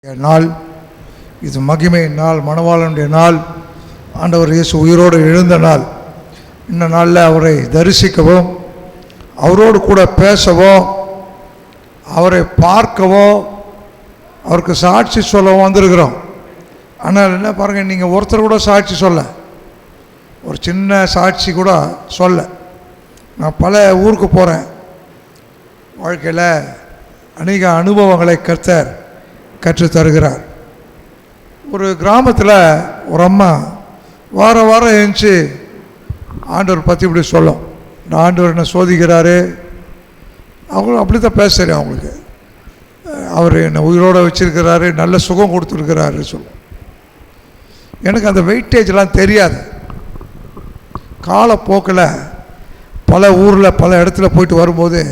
நாள் இது மகிமை நாள், மணவாளனுடைய நாள், ஆண்டவர் இயேசு உயிரோடு எழுந்த நாள். இந்த நாளில் அவரை தரிசிக்கவும், அவரோடு கூட பேசவும், அவரை பார்க்கவும், அவருக்கு சாட்சி சொல்லவும் வந்திருக்கிறோம். ஆனால் என்ன பாருங்கள், நீங்கள் ஒருத்தர் கூட சாட்சி சொல்ல, ஒரு சின்ன சாட்சி கூட சொல்ல. நான் பல ஊருக்கு போகிறேன், வாழ்க்கையில் அநேக அனுபவங்களை கர்த்தர் கற்றுத்தருகிறார். ஒரு கிராமத்தில் ஒரு அம்மா வாரம் எழுந்துச்சு ஆண்டவர் பற்றி இப்படி சொல்லும், இந்த ஆண்டவர் என்னை சோதிக்கிறாரு, அவங்களும் அப்படி தான் பேசுகிறேன், அவங்களுக்கு அவர் என்னை உயிரோடு வச்சுருக்கிறாரு, நல்ல சுகம் கொடுத்துருக்கிறாரு சொல்லும். எனக்கு அந்த வெயிட்டேஜெலாம் தெரியாது. காலப்போக்கில் பல ஊரில் பல இடத்துல போயிட்டு வரும்போது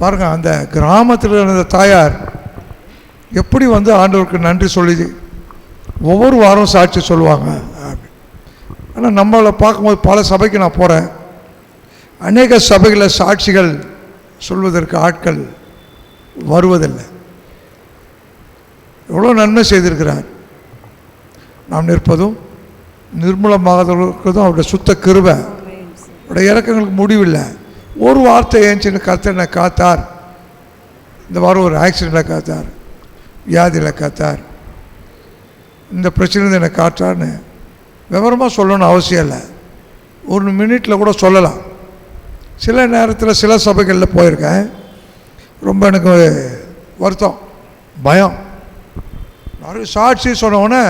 பாருங்கள், அந்த கிராமத்தில் இருந்த தாயார் எப்படி ஆண்டவருக்கு நன்றி சொல்லி ஒவ்வொரு வாரம் சாட்சி சொல்லுவாங்க. ஆனால் நம்மளை பார்க்கும்போது பல சபைக்கு நான் போகிறேன், அநேக சபைகளில் சாட்சிகள் சொல்வதற்கு ஆட்கள் வருவதில்லை. எவ்வளோ நன்மை செய்திருக்கிறார். நாம் நிற்பதும் நிர்மூலமாகறதும் அவருடைய சுத்த கிருபை, அவருடைய இறக்கங்களுக்கு முடிவில்லை. ஒரு வார்த்தை ஏஞ்சின்னு கர்த்தர் என்னை காத்தார். இந்த வாரம் ஒரு ஆக்சிடெண்ட்டில் காத்தார், வியாதியில் காத்தார், இந்த பிரச்சனை என்னை காட்டார்னு விவரமாக சொல்லணும்னு அவசியம் இல்லை, ஒரு மினிட்டில் கூட சொல்லலாம். சில நேரத்தில் சில சபைகளில் போயிருக்கேன், ரொம்ப எனக்கு வருத்தம், பயம். நிறைய சாட்சி சொன்னோடனே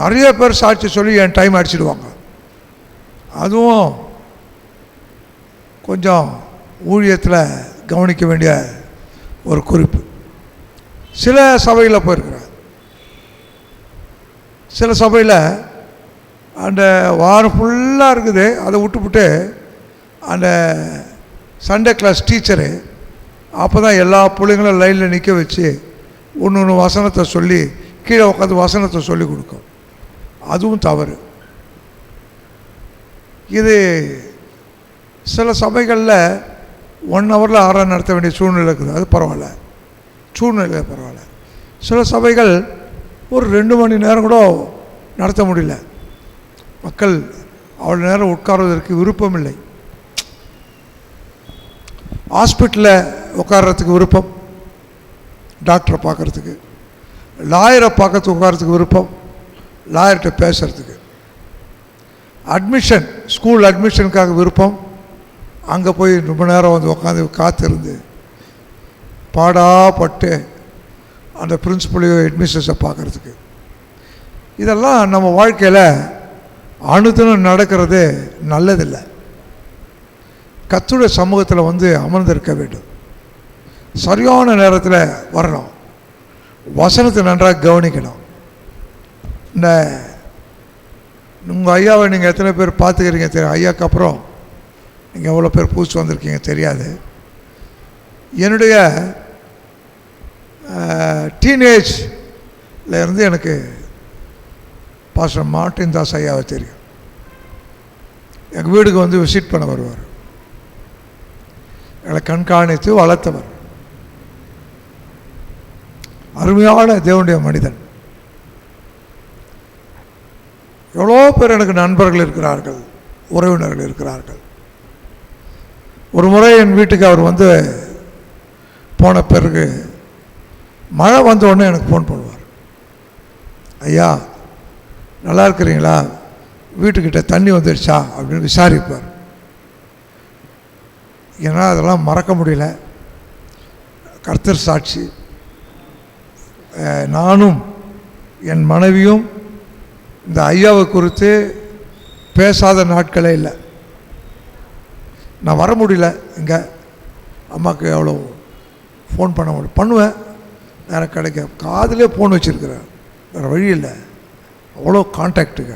நிறைய பேர் சாட்சி சொல்லி என் டைம் அடிச்சிடுவாங்க. அதுவும் கொஞ்சம் ஊழியத்தில் கவனிக்க வேண்டிய ஒரு குறிப்பு. சில சபையில் போயிருக்கிறேன், சில சபையில் அந்த வாரம் ஃபுல்லாக இருக்குது, அதை விட்டுவிட்டு அந்த சண்டே கிளாஸ் டீச்சரு அப்போ தான் எல்லா பிள்ளைங்களும் லைனில் நிற்க வச்சு ஒன்று வசனத்தை சொல்லி கீழே உட்காந்து வசனத்தை சொல்லி கொடுக்கும். அதுவும் தவறு. இது சில சபைகளில் 1 ஹவரில் ஆராதனை நடத்த வேண்டிய சூழ்நிலை இருக்குது, அது பரவாயில்ல, சூழ்நிலை பரவாயில்ல. சில சபைகள் ஒரு 2 மணி நேரம் கூட நடத்த முடியல, மக்கள் அவ்வளோ நேரம் உட்கார்வதற்கு விருப்பம் இல்லை. ஹாஸ்பிட்டலில் உட்கார்றதுக்கு விருப்பம், டாக்டரை பார்க்குறதுக்கு, லாயரை பார்க்கறதுக்கு உட்காரத்துக்கு விருப்பம், லாயர்கிட்ட பேசுகிறதுக்கு, அட்மிஷன் ஸ்கூல் அட்மிஷனுக்காக விருப்பம், அங்கே போய் ரொம்ப நேரம் உட்காந்து காத்திருந்து பாடாப்பட்டு அந்த பிரின்சிபலையோ அட்மிஷன்ஸை பார்க்குறதுக்கு. இதெல்லாம் நம்ம வாழ்க்கையில் அனுதினம் நடக்கிறது நல்லதில்லை. கர்த்தருடைய சமூகத்தில் அமர்ந்திருக்க வேண்டும், சரியான நேரத்தில் வரணும், வசனத்தை நன்றாக கவனிக்கணும். இந்த உங்கள் ஐயாவை நீங்கள் எத்தனை பேர் பார்த்துக்கிறீங்க தெரியும், ஐயாவுக்கு அப்புறம் நீங்கள் எவ்வளோ பேர் பூச்சி வந்திருக்கீங்க தெரியாது. என்னுடைய டீனேஜில் இருந்து எனக்கு பாஸ்டர் மார்ட்டின் தாஸ் ஐயாவை தெரியும். எங்கள் வீடுக்கு விசிட் பண்ண வருவார், எங்களை கண்காணித்து வளர்த்தவர், அருமையான தேவனுடைய மனிதன். எவ்வளோ பேர் எனக்கு நண்பர்கள் இருக்கிறார்கள், உறவினர்கள் இருக்கிறார்கள். ஒரு முறை என் வீட்டுக்கு அவர் போன பிறகு மழை வந்த உடனே எனக்கு ஃபோன் பண்ணுவார், ஐயா நல்லா இருக்கிறீங்களா, வீட்டுக்கிட்ட தண்ணி வந்துடுச்சா அப்படின்னு விசாரிப்பார். ஏன்னா அதெல்லாம் மறக்க முடியல. கர்த்தர் சாட்சி, நானும் என் மனைவியும் இந்த ஐயாவை குறித்து பேசாத நாட்களே இல்லை. நான் வர முடியல, இங்கே அம்மாவுக்கு எவ்வளோ ஃபோன் பண்ண முடியும், பண்ணுவேன், நேரம் கிடைக்க, காதிலே ஃபோன் வச்சுருக்கிறேன், வேறு வழி இல்லை, அவ்வளோ கான்டாக்டுங்க.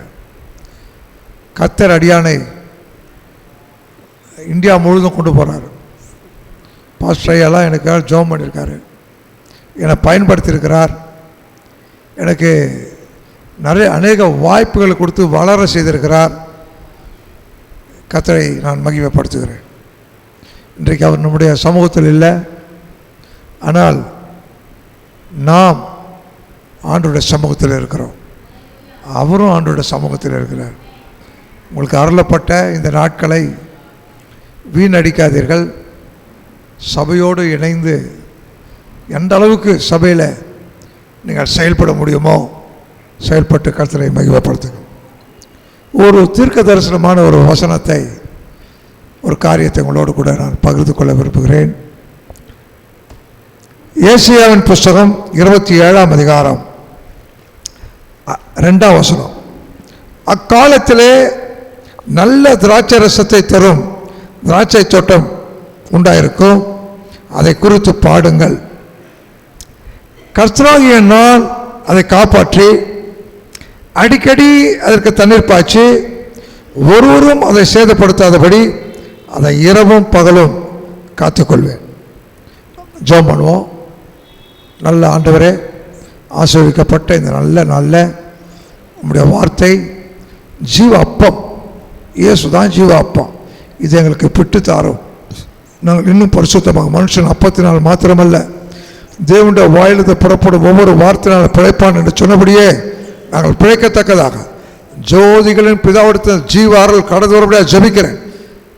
கர்த்தர் அடியானை இந்தியா முழுதும் கொண்டு போகிறார். பாஸ்டர் ஐயாலாம் எனக்காக ஜெபம் பண்ணியிருக்காரு, என்னை பயன்படுத்தியிருக்கிறார், எனக்கு அநேக வாய்ப்புகளை கொடுத்து வளர செய்திருக்கிறார். கர்த்தரை நான் மகிமைப்படுத்துகிறேன். இன்றைக்கு அவர் நம்முடைய சமூகத்தில் இல்லை, ஆனால் நாம் ஆண்டவருடைய சமூகத்தில் இருக்கிறோம். அவரும் ஆண்டவருடைய சமூகத்தில் இருக்கிறார். உங்களுக்கு அருளப்பட்ட இந்த நாட்களை வீணடிக்காதீர்கள். சபையோடு இணைந்து எந்த அளவுக்கு சபையில் நீங்கள் செயல்பட முடியுமோ செயல்பட்டு கர்த்தரை மகிமைப்படுத்துங்க. ஒரு தீர்க்க தரிசனமான ஒரு வசனத்தை, ஒரு காரியத்தை உங்களோடு கூட நான் பகிர்ந்து கொள்ள விரும்புகிறேன். ஏசாயாவின் புஸ்தகம் 27ஆம் அதிகாரம் 2ஆம் வசனம். அக்காலத்திலே நல்ல திராட்சை ரசத்தை தரும் திராட்சை தோட்டம் உண்டாயிருக்கும், அதை குறித்து பாடுங்கள். கர்த்தராகிய நான் அதை காப்பாற்றி அடிக்கடி அதற்கு தண்ணீர் பாய்ச்சி ஒருவரும் அதை சேதப்படுத்தாதபடி அதை இரவும் பகலும் காத்துக்கொள்வேன். ஜெபம் பண்ணுவோம். நல்ல ஆண்டவரே, ஆசீர்வதிக்கப்பட்ட இந்த நல்ல நாளில் உம்முடைய வார்த்தை ஜீவ அப்பம், இயேசு தான் ஜீவ அப்பம், இது எங்களுக்கு பிட்டு தாரும். நாங்கள் இன்னும் பரிசுத்தமாக, மனுஷன் அப்பத்தினால் மாத்திரமல்ல தேவனுடைய வாயிலிருந்து புறப்படும் ஒவ்வொரு வார்த்தையினால் பிழைப்பான் என்று சொன்னபடியே நாங்கள் பிழைக்கத்தக்கதாக ஜோதிகளின் பிதாவிடத்தில் ஜீவ ஆறுதல் கடந்து வரப்படியாக ஜெபிக்கிறேன்.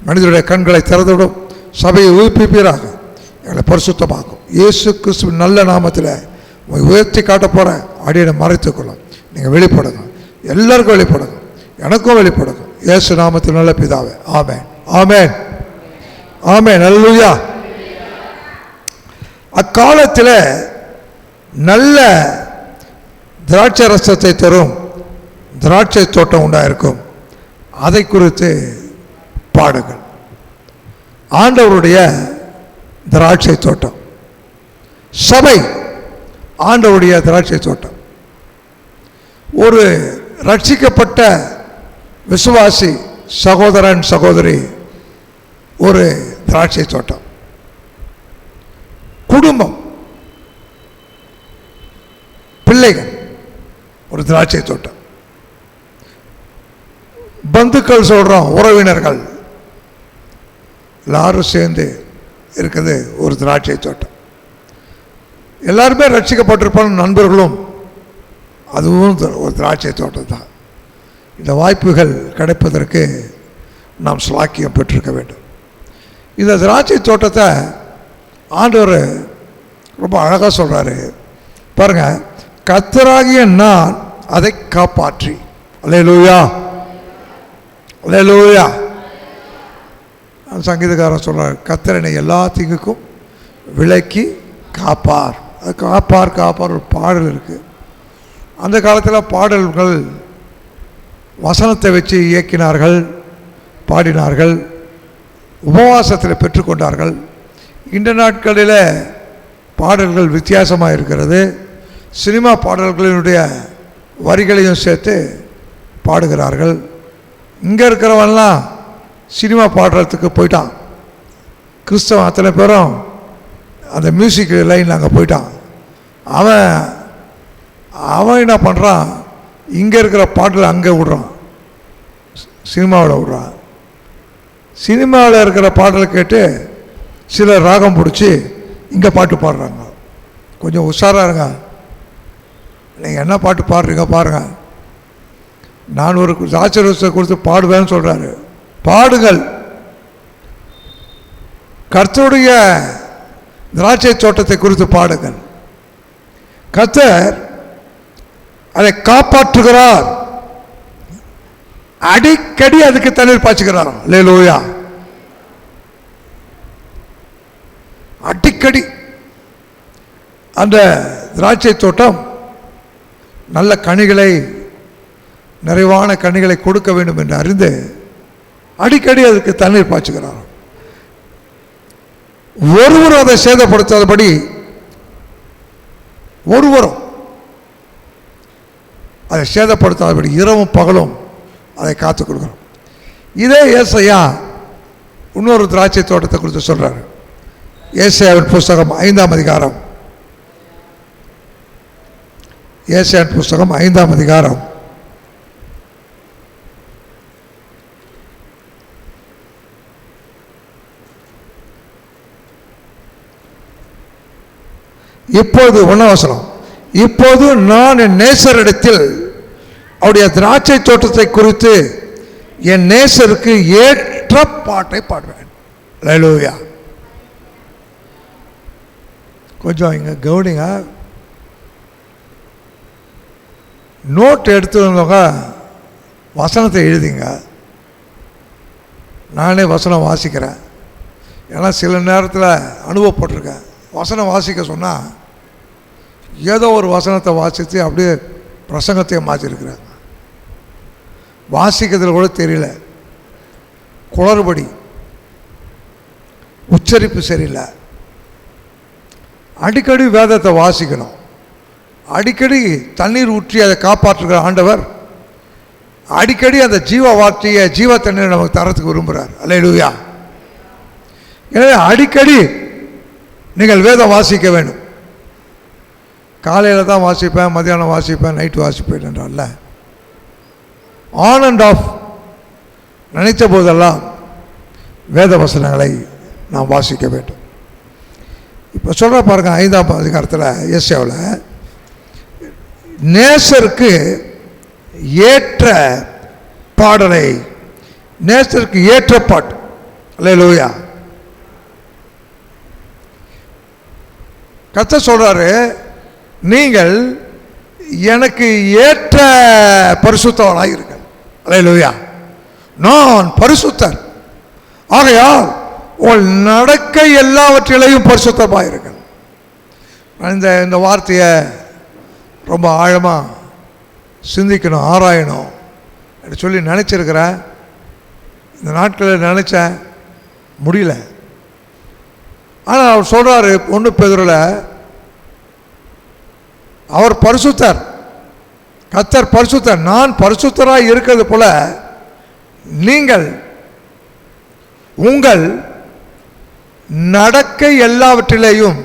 மனிதனுடைய கண்களை திறந்துவிடும், சபையை உயிர்ப்பிப்பீராக, எங்களை பரிசுத்தமாக்கும். இயேசு கிறிஸ்துவின் நல்ல நாமத்தில் உயர்த்தி காட்ட போகிற அடியை மறைத்துக்கொள்ளும். நீங்கள் வெளிப்படுங்க, எல்லாருக்கும் வெளிப்படுங்க, எனக்கும் வெளிப்படுங்க. இயேசு நாமத்தில் நல்ல பிதாவே, ஆமென், ஆமென், ஆமென், அல்லேலூயா. அக்காலத்தில் நல்ல திராட்சை ரசத்தை தரும் திராட்சை தோட்டம் உண்டாயிருக்கும், அதை குறித்து பாடுங்கள். ஆண்டவருடைய திராட்சை தோட்டம், சபை ஆண்டவருடைய திராட்சை தோட்டம். ஒரு ரட்சிக்கப்பட்ட விசுவாசி சகோதரன் சகோதரி ஒரு திராட்சை தோட்டம். குடும்பம், பிள்ளைகள் ஒரு திராட்சை தோட்டம். பந்துக்கள் சொல்கிறோம், உறவினர்கள் எல்லாரும் சேர்ந்து இருக்குது ஒரு திராட்சை தோட்டம். எல்லாருமே ரட்சிக்கப்பட்டிருப்பான நண்பர்களும் அதுவும் ஒரு திராட்சை தோட்டம் தான். இந்த வாய்ப்புகள் கிடைப்பதற்கு நாம் ஸ்லாக்கியம் பெற்றிருக்க வேண்டும். இந்த திராட்சை தோட்டத்தை ஆண்டவர் ரொம்ப அழகாக சொல்கிறாரு பாருங்கள். கர்த்தராகிய நான் அதை காப்பாற்றி, அல்லேலூயா, அல்லேலூயா. சங்கீதக்காரன் சொல்கிறார், கர்த்தர் என்னை எல்லா தீங்குக்கும் விலக்கி காப்பார். அது காப்பார் காப்பார் ஒரு பாடல் இருக்குது. அந்த காலத்தில் பாடல்கள் வசனத்தை வச்சு இயக்கினார்கள், பாடினார்கள், உபவாசத்தில் பெற்றுக்கொண்டார்கள். இந்த நாட்களில் பாடல்கள் வித்தியாசமாக இருக்கிறது. சினிமா பாடல்களினுடைய வரிகளையும் சேர்த்து பாடுகிறார்கள். இங்கே இருக்கிறவன்லாம் சினிமா பாடுறதுக்கு போயிட்டான். கிறிஸ்தவன் அத்தனை பேரும் அந்த மியூசிக் லைனில் அங்கே போயிட்டான். அவன் என்ன பண்ணுறான், இங்கே இருக்கிற பாட்டில் அங்கே விடுறான், சினிமாவில் விடுறான். சினிமாவில் இருக்கிற பாடலை கேட்டு சிலர் ராகம் பிடிச்சி இங்கே பாட்டு பாடுறாங்க. கொஞ்சம் உஷாராக இருங்க, நீங்கள் என்ன பாட்டு பாடுறீங்க பாருங்கள். நான் ஒரு ஆச்சரியத்தை கொடுத்து பாடுவேன்னு சொல்கிறாரு. பாடுங்கள். கர்த்தருடைய திராட்சை தோட்டத்தை குறித்து பாடுங்கள். கர்த்தர் அதை காப்பாற்றுகிறார், அடிக்கடி அதுக்கு தண்ணீர் பாய்ச்சுகிறார். அல்லேலூயா. அடிக்கடி அந்த திராட்சை தோட்டம் நல்ல கனிகளை, நிறைவான கனிகளை கொடுக்க வேண்டும் என்று அறிந்து அடிக்கடி அதுக்கு தண்ணீர் பாய்ச்சுகிறார். ஒருவரும் அதை சேதப்படுத்தாதபடி ஒருவரும் அதை சேதப்படுத்தாதபடி இரவும் பகலும் அதை காத்துக் கொடுக்கிறோம். இதே ஏசாயா இன்னொரு திராட்சை தோட்டத்தை குறித்து சொல்றாரு. ஏசாயாவின் புஸ்தகம் 5ஆம் அதிகாரம், ஏசாயாவின் புஸ்தகம் 5ஆம் அதிகாரம் 1 வசனம். இப்போது நான் என் நேசரிடத்தில் அவருடைய திராட்சை தோட்டத்தை குறித்து என் நேசருக்கு ஏற்ற பாட்டை பாடுவேன். அல்லேலூயா. கொஞ்சம் இங்கே கவனிங்க. நோட் எடுத்துவங்க, வசனத்தை எழுதிங்க. நானே வசனம் வாசிக்கிறேன். ஏன்னா சில நேரத்தில் அனுபவப்பட்டிருக்கேன். வசனம் வாசிக்க சொன்னால் ஏதோ ஒரு வசனத்தை வாசித்து அப்படியே பிரசங்கத்தையே மாற்றிருக்கிறாங்க. வாசிக்கிறதுல கூட தெரியல, குளறுபடி, உச்சரிப்பு சரியில்லை. அடிக்கடி வேதத்தை வாசிக்கணும். அடிக்கடி தண்ணீர் ஊற்றி அதை காப்பாற்றுகிற ஆண்டவர் அடிக்கடி அந்த ஜீவ வார்த்தையை, ஜீவ தண்ணீரை நமக்கு தரத்துக்கு விரும்புகிறார். அல்லேலூயா. எனவே அடிக்கடி நீங்கள் வேதம் வாசிக்க வேண்டும். காலையில் தான் வாசிப்பேன், மத்தியானம் வாசிப்பேன், நைட்டு வாசிப்பேன் என்றால் ஆன் அண்ட் ஆஃப் நினைத்த போதெல்லாம் வேத வசனங்களை நாம் வாசிக்க வேண்டும். இப்போ சொல்கிற பாருங்க, 5ஆம் அதிகாரத்தில் எஸ்ஏவில் நேசருக்கு ஏற்ற பாடலை, நேசருக்கு ஏற்ற பாட்டு. அல்லேலூயா. கர்த்தர் சொல்றாரு, நீங்கள் எனக்கு ஏற்ற பரிசுத்தவராக இருங்கள். அல்லேலூயா. நான் பரிசுத்தர், ஆகையால் உங்கள் நடக்கை எல்லாவற்றிலையும் பரிசுத்தமாக இருங்கள். இந்த வார்த்தையை ரொம்ப ஆழமாக சிந்திக்கணும், ஆராயணும் என்று சொல்லி நினச்சிருக்கிறேன். இந்த நாட்களில் நினச்சேன், முடியல. ஆனால் அவர் சொல்கிறாரு 1 பேதுருவில், அவர் பரிசுத்தர், கர்த்தர் பரிசுத்தர், நான் பரிசுத்தராக இருக்கிறது போல நீங்கள் உங்கள் நடக்கை எல்லாவற்றிலேயும்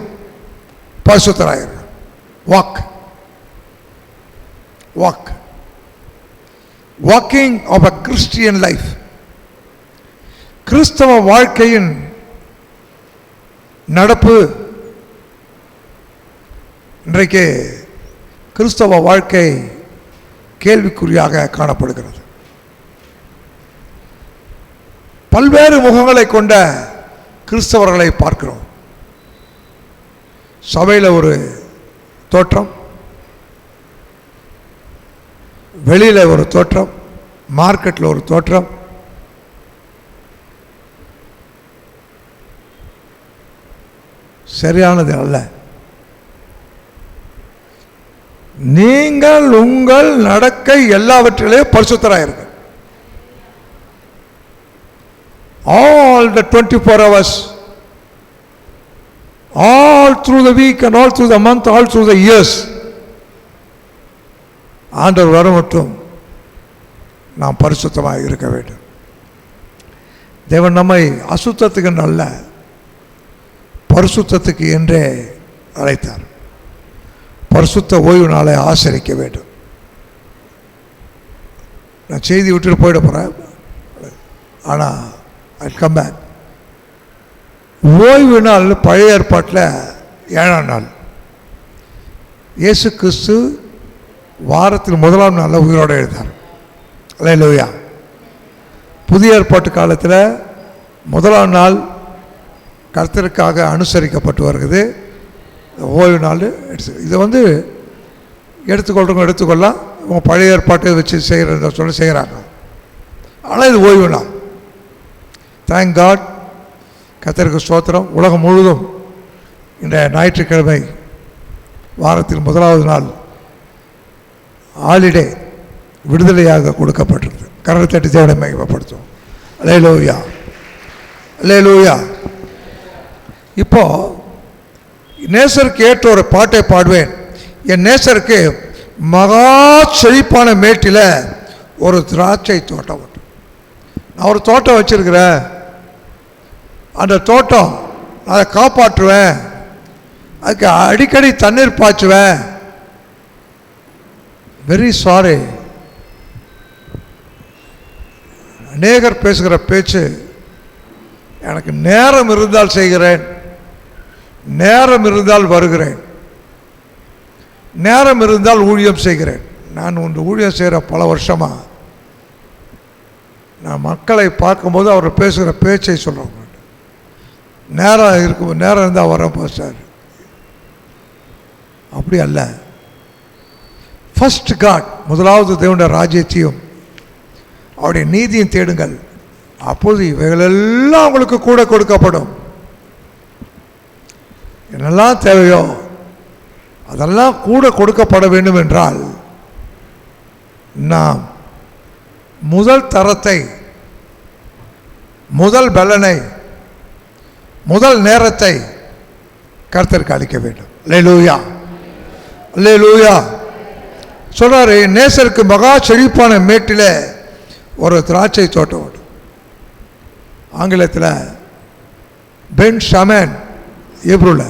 பரிசுத்தராக walk walk walking of a Christian life. கிறிஸ்தவ வாழ்க்கையின் நடப்பு. இன்றைக்கு கிறிஸ்தவ வாழ்க்கை கேள்விக்குறியாக காணப்படுகிறது. பல்வேறு முகங்களை கொண்ட கிறிஸ்தவர்களை பார்க்கிறோம். சபையில் ஒரு தோற்றம், வெளியில் ஒரு தோற்றம், மார்க்கெட்டில் ஒரு தோற்றம். சரியானது அல்ல. நீங்கள் உங்கள் நடக்கை எல்லாவற்றிலே பரிசுத்தராக இருங்க. All the 24 hours, all through the week and all through the month, all through the years, ஆண்டவர் வர மட்டும் நாம் பரிசுத்தமாக இருக்க வேண்டும். தேவன் நம்மை அசுத்தத்துக்கு நல்ல பரிசுத்தத்துக்கு என்றே அழைத்தார். பரிசுத்த ஓய்வு நாளை ஆசரிக்க வேண்டும். நான் செய்தி விட்டுட்டு போயிட போகிறேன், ஆனால் ஐ கம் பேக். ஓய்வு நாள் பழைய ஏற்பாட்டில் 7ஆம் நாள். இயேசு கிறிஸ்து வாரத்தில் 1ஆம் நாளில் உயிரோடு எழுந்தார். அல்லேலூயா. புதிய ஏற்பாட்டு காலத்தில் 1ஆம் நாள் கர்த்தருக்காக அனுசரிக்கப்பட்டு வருகிறது. ஓய்வு நாள் இதை எடுத்துக்கொள்றவங்க எடுத்துக்கொள்ளலாம். அவங்க பழைய ஏற்பாட்டை வச்சு செய்கிறத சொல்லி செய்கிறாங்க. ஆனால் இது ஓய்வு நாள். Thank God. கர்த்தருக்கு ஸ்தோத்திரம். உலகம் முழுவதும் இந்த ஞாயிற்றுக்கிழமை வாரத்தில் 1ஆவது நாள் ஹாலிடே விடுதலையாக கொடுக்கப்பட்டிருக்கு. கரத்தை தட்டி தேவனை மகிமைப்படுத்தும். அல்லேலூயா, அல்லேலூயா. இப்போ நேசருக்கு ஏற்ற ஒரு பாட்டை பாடுவேன். என் நேசருக்கு மகா செழிப்பான மேட்டில் ஒரு திராட்சை தோட்டம் உண்டு. நான் ஒரு தோட்டம் வச்சிருக்கிறேன். அந்த தோட்டம் அதை காப்பாற்றுவேன். அதுக்கு அடிக்கடி தண்ணீர் பாய்ச்சுவேன். வெரி சாரி, அநேகர் பேசுகிற பேச்சு எனக்கு நேரம் இருந்தால் செய்கிறேன், நேரம் இருந்தால் வருகிறேன். நேரம் இருந்தால் ஊழியம் செய்கிறேன். நான் ஒன்று ஊழியம் செய்கிற பல வருஷமாக நான் மக்களை பார்க்கும்போது அவர் பேசுகிற பேச்சை சொல்கிறோம். நேரம் இருக்கும், நேரம் இருந்தால் வர பாஸ்டர், அப்படி அல்ல. ஃபர்ஸ்ட் காட், முதலாவது தேவனுடைய ராஜ்யத்தையும் அவருடைய நீதியும் தேடுங்கள், அப்போது இவைகளெல்லாம் உங்களுக்கு கூட கொடுக்கப்படும். என்னெல்லாம் தேவையோ அதெல்லாம் கூட கொடுக்கப்பட வேண்டும் என்றால் நாம் முதல் தரத்தை, முதல் பலனை, முதல் நேரத்தை கர்த்தருக்கு அளிக்க வேண்டும். அல்லேலூயா, அல்லேலூயா. சொல்றாரு, நேசருக்கு மகா செழிப்பான மேட்டில் ஒரு திராட்சை தோட்டம் உண்டு. ஆங்கிலத்தில் பென் ஷமன், எப்ரூல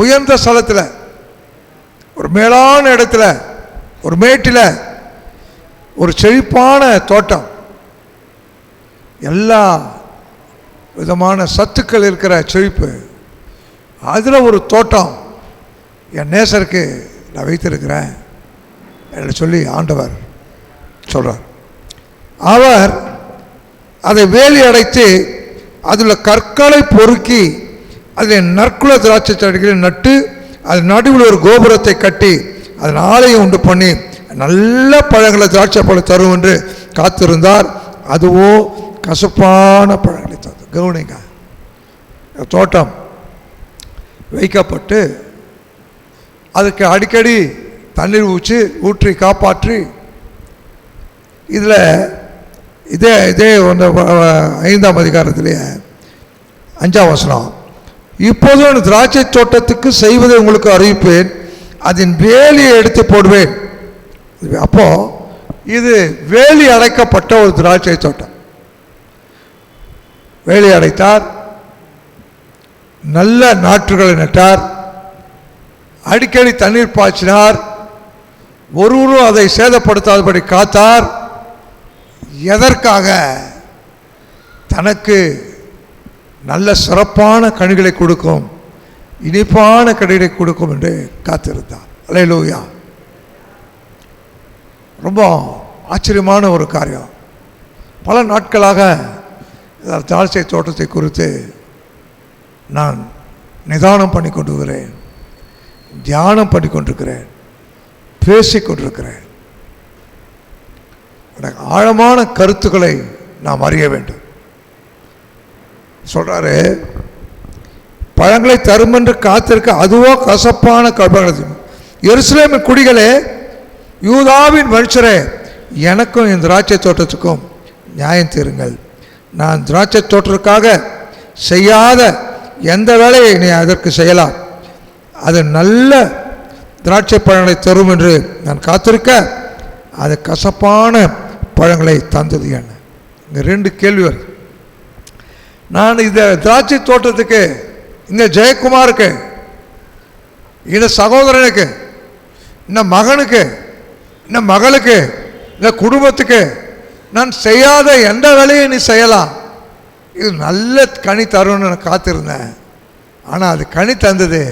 உயர்ந்த ஸ்தலத்தில் ஒரு மேலான இடத்துல ஒரு மேட்டில் ஒரு செழிப்பான தோட்டம், எல்லா விதமான சத்துக்கள் இருக்கிற செழிப்பு, அதில் ஒரு தோட்டம் என் நேசருக்கு நான் வைத்திருக்கிறேன் என்று சொல்லி ஆண்டவர் சொல்கிறார். அவர் அதை வேலி அடைத்து அதில் கற்களை பொறுக்கி அதில் நற்குல திராட்சை செடிகளை நட்டு அது நடுவில் ஒரு கோபுரத்தை கட்டி அதன் ஆலயம் உண்டு பண்ணி நல்ல பழங்களை, திராட்சை பழம் தரும் என்று காத்திருந்தார். அதுவோ கசப்பான பழங்களை தந்தது. கவனிங்க, தோட்டம் வைக்கப்பட்டு அதுக்கு அடிக்கடி தண்ணீர் ஊற்றி காப்பாற்றி, இதில் இதே 5ஆம் அதிகாரத்திலேயே 5ஆம் வசனம், இப்போது நான் திராட்சை தோட்டத்துக்கு செய்வதை உங்களுக்கு அறிவிப்பேன், அதன் வேலியை எடுத்து போடுவேன். அப்போ இது வேலி அடைக்கப்பட்ட ஒரு திராட்சை தோட்டம். வேலி அடைத்தார், நல்ல நாற்றுகளை நட்டார், அடிக்கடி தண்ணீர் பாய்ச்சினார், ஒருவரும் அதை சேதப்படுத்தாதபடி காத்தார். எதற்காக? தனக்கு நல்ல சிறப்பான கனிகளை கொடுக்கும், இனிப்பான கனிகளை கொடுக்கும் என்று காத்திருந்தார். அல்லேலூயா. ரொம்ப ஆச்சரியமான ஒரு காரியம். பல நாட்களாக திராட்சை தோட்டத்தை குறித்து நான் நிதானம் பண்ணி கொண்டிருக்கிறேன், தியானம் பண்ணி கொண்டிருக்கிறேன், பேசி கொண்டிருக்கிறேன். ஆழமான கருத்துக்களை நாம் அறிய வேண்டும். சொல்றாரு, பழங்களை தரும் என்று காத்திருக்க அதுவோ கசப்பான பழங்கள். எருசலேமின் குடிகளே, யூதாவின் மனுஷரே, எனக்கும் என் திராட்சை தோட்டத்துக்கும் நியாயம் தீருங்கள். நான் திராட்சை தோட்டத்துக்காக செய்யாத எந்த வேலையை நீ அதற்கு செய்யலாம், அது நல்ல திராட்சை பழங்களை தரும் என்று நான் காத்திருக்க அது கசப்பான பழங்களை தந்தது என்ன? இங்கே 2 கேள்வி வருது. நான் இந்த திராட்சை தோட்டத்துக்கு, இந்த ஜெயக்குமாருக்கு, இந்த சகோதரனுக்கு, இந்த மகனுக்கு, இந்த மகளுக்கு, இந்த குடும்பத்துக்கு நான் செய்யாத எந்த வேலையை நீ செய்யலாம், இது நல்ல கனி தரும்னு நான் காத்திருந்தேன். ஆனால் அது கனி தந்தது,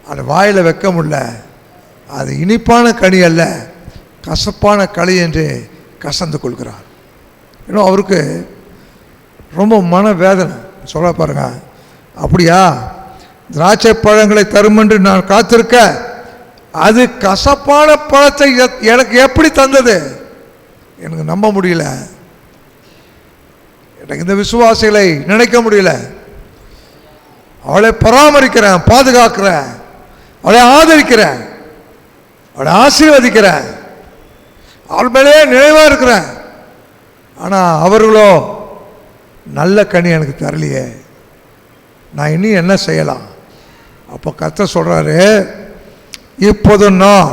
அது வாயில் வைக்க முடியல, அது இனிப்பான கனி அல்ல, கசப்பான களி என்று கசந்து கொள்கிறார். இன்னும் அவருக்கு ரொம்ப மனவேதனை. சொல்ல பாருங்க, அப்படியா, திராட்சை பழங்களை தரும் என்று நான் காத்திருக்க அது கசப்பான பழத்தை எனக்கு எப்படி தந்தது? எனக்கு நம்ப முடியல, எனக்கு இந்த விசுவாசிகளை நினைக்க முடியல. அவளை பராமரிக்கிறேன், பாதுகாக்கிறேன், அவளை ஆதரிக்கிறேன், அவளை ஆசீர்வதிக்கிறேன், அவள் மேலே நினைவாக இருக்கிறேன். ஆனால் அவர்களோ நல்ல கனி எனக்கு தரலையே, நான் இனி என்ன செய்யலாம்? அப்போ கர்த்தர் சொல்கிறாரு, இப்போது நான்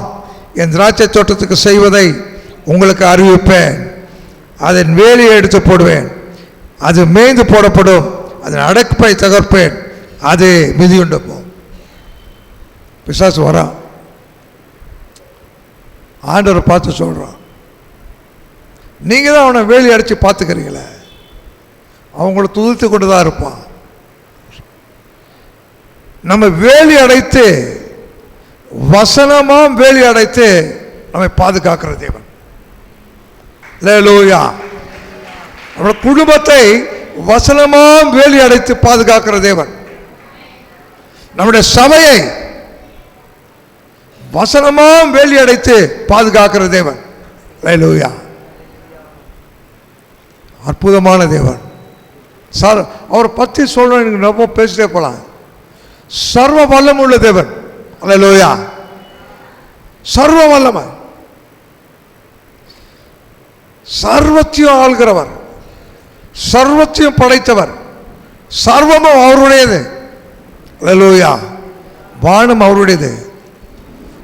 என் திராட்சை தோட்டத்துக்கு செய்வதை உங்களுக்கு அறிவிப்பேன், அதன் வேலியை எடுத்து போடுவேன், அது மேய்ந்து போடப்படும், அதன் அடக்கப்பை தகர்ப்பேன், அது மிதியுண்டு போகும். பிசாசு வரான், ஆண்டவரை பார்த்து சொல்கிறான், நீங்கள் தான் அவனை வேலி அடித்து பார்த்துக்கிறீங்களே, அவங்கள துதித்து கொண்டு தான் இருப்பான். நம்ம வேலி அடைத்து வசனமாம் வேலி அடைத்து நம்மை பாதுகாக்கிற தேவன். அல்லேலூயா. நம்முடைய குடும்பத்தை வசனமாம் வேலி அடைத்து பாதுகாக்கிற தேவன். நம்முடைய சபையை வசனமாம் வேலி அடைத்து பாதுகாக்கிற தேவன். அல்லேலூயா. அற்புதமான தேவன். சார் அவரை பற்றி சொல்றேன், எனக்கு ரொம்ப பேசிட்டே போகலாம். சர்வ வல்லமை உள்ள தேவன். அல்லேலூயா. சர்வ வல்லமை, சர்வத்தையும் ஆள்கிறவர், சர்வத்தையும் படைத்தவர், சர்வமும் அவருடையது. அல்லேலூயா. வானம் அவருடையது,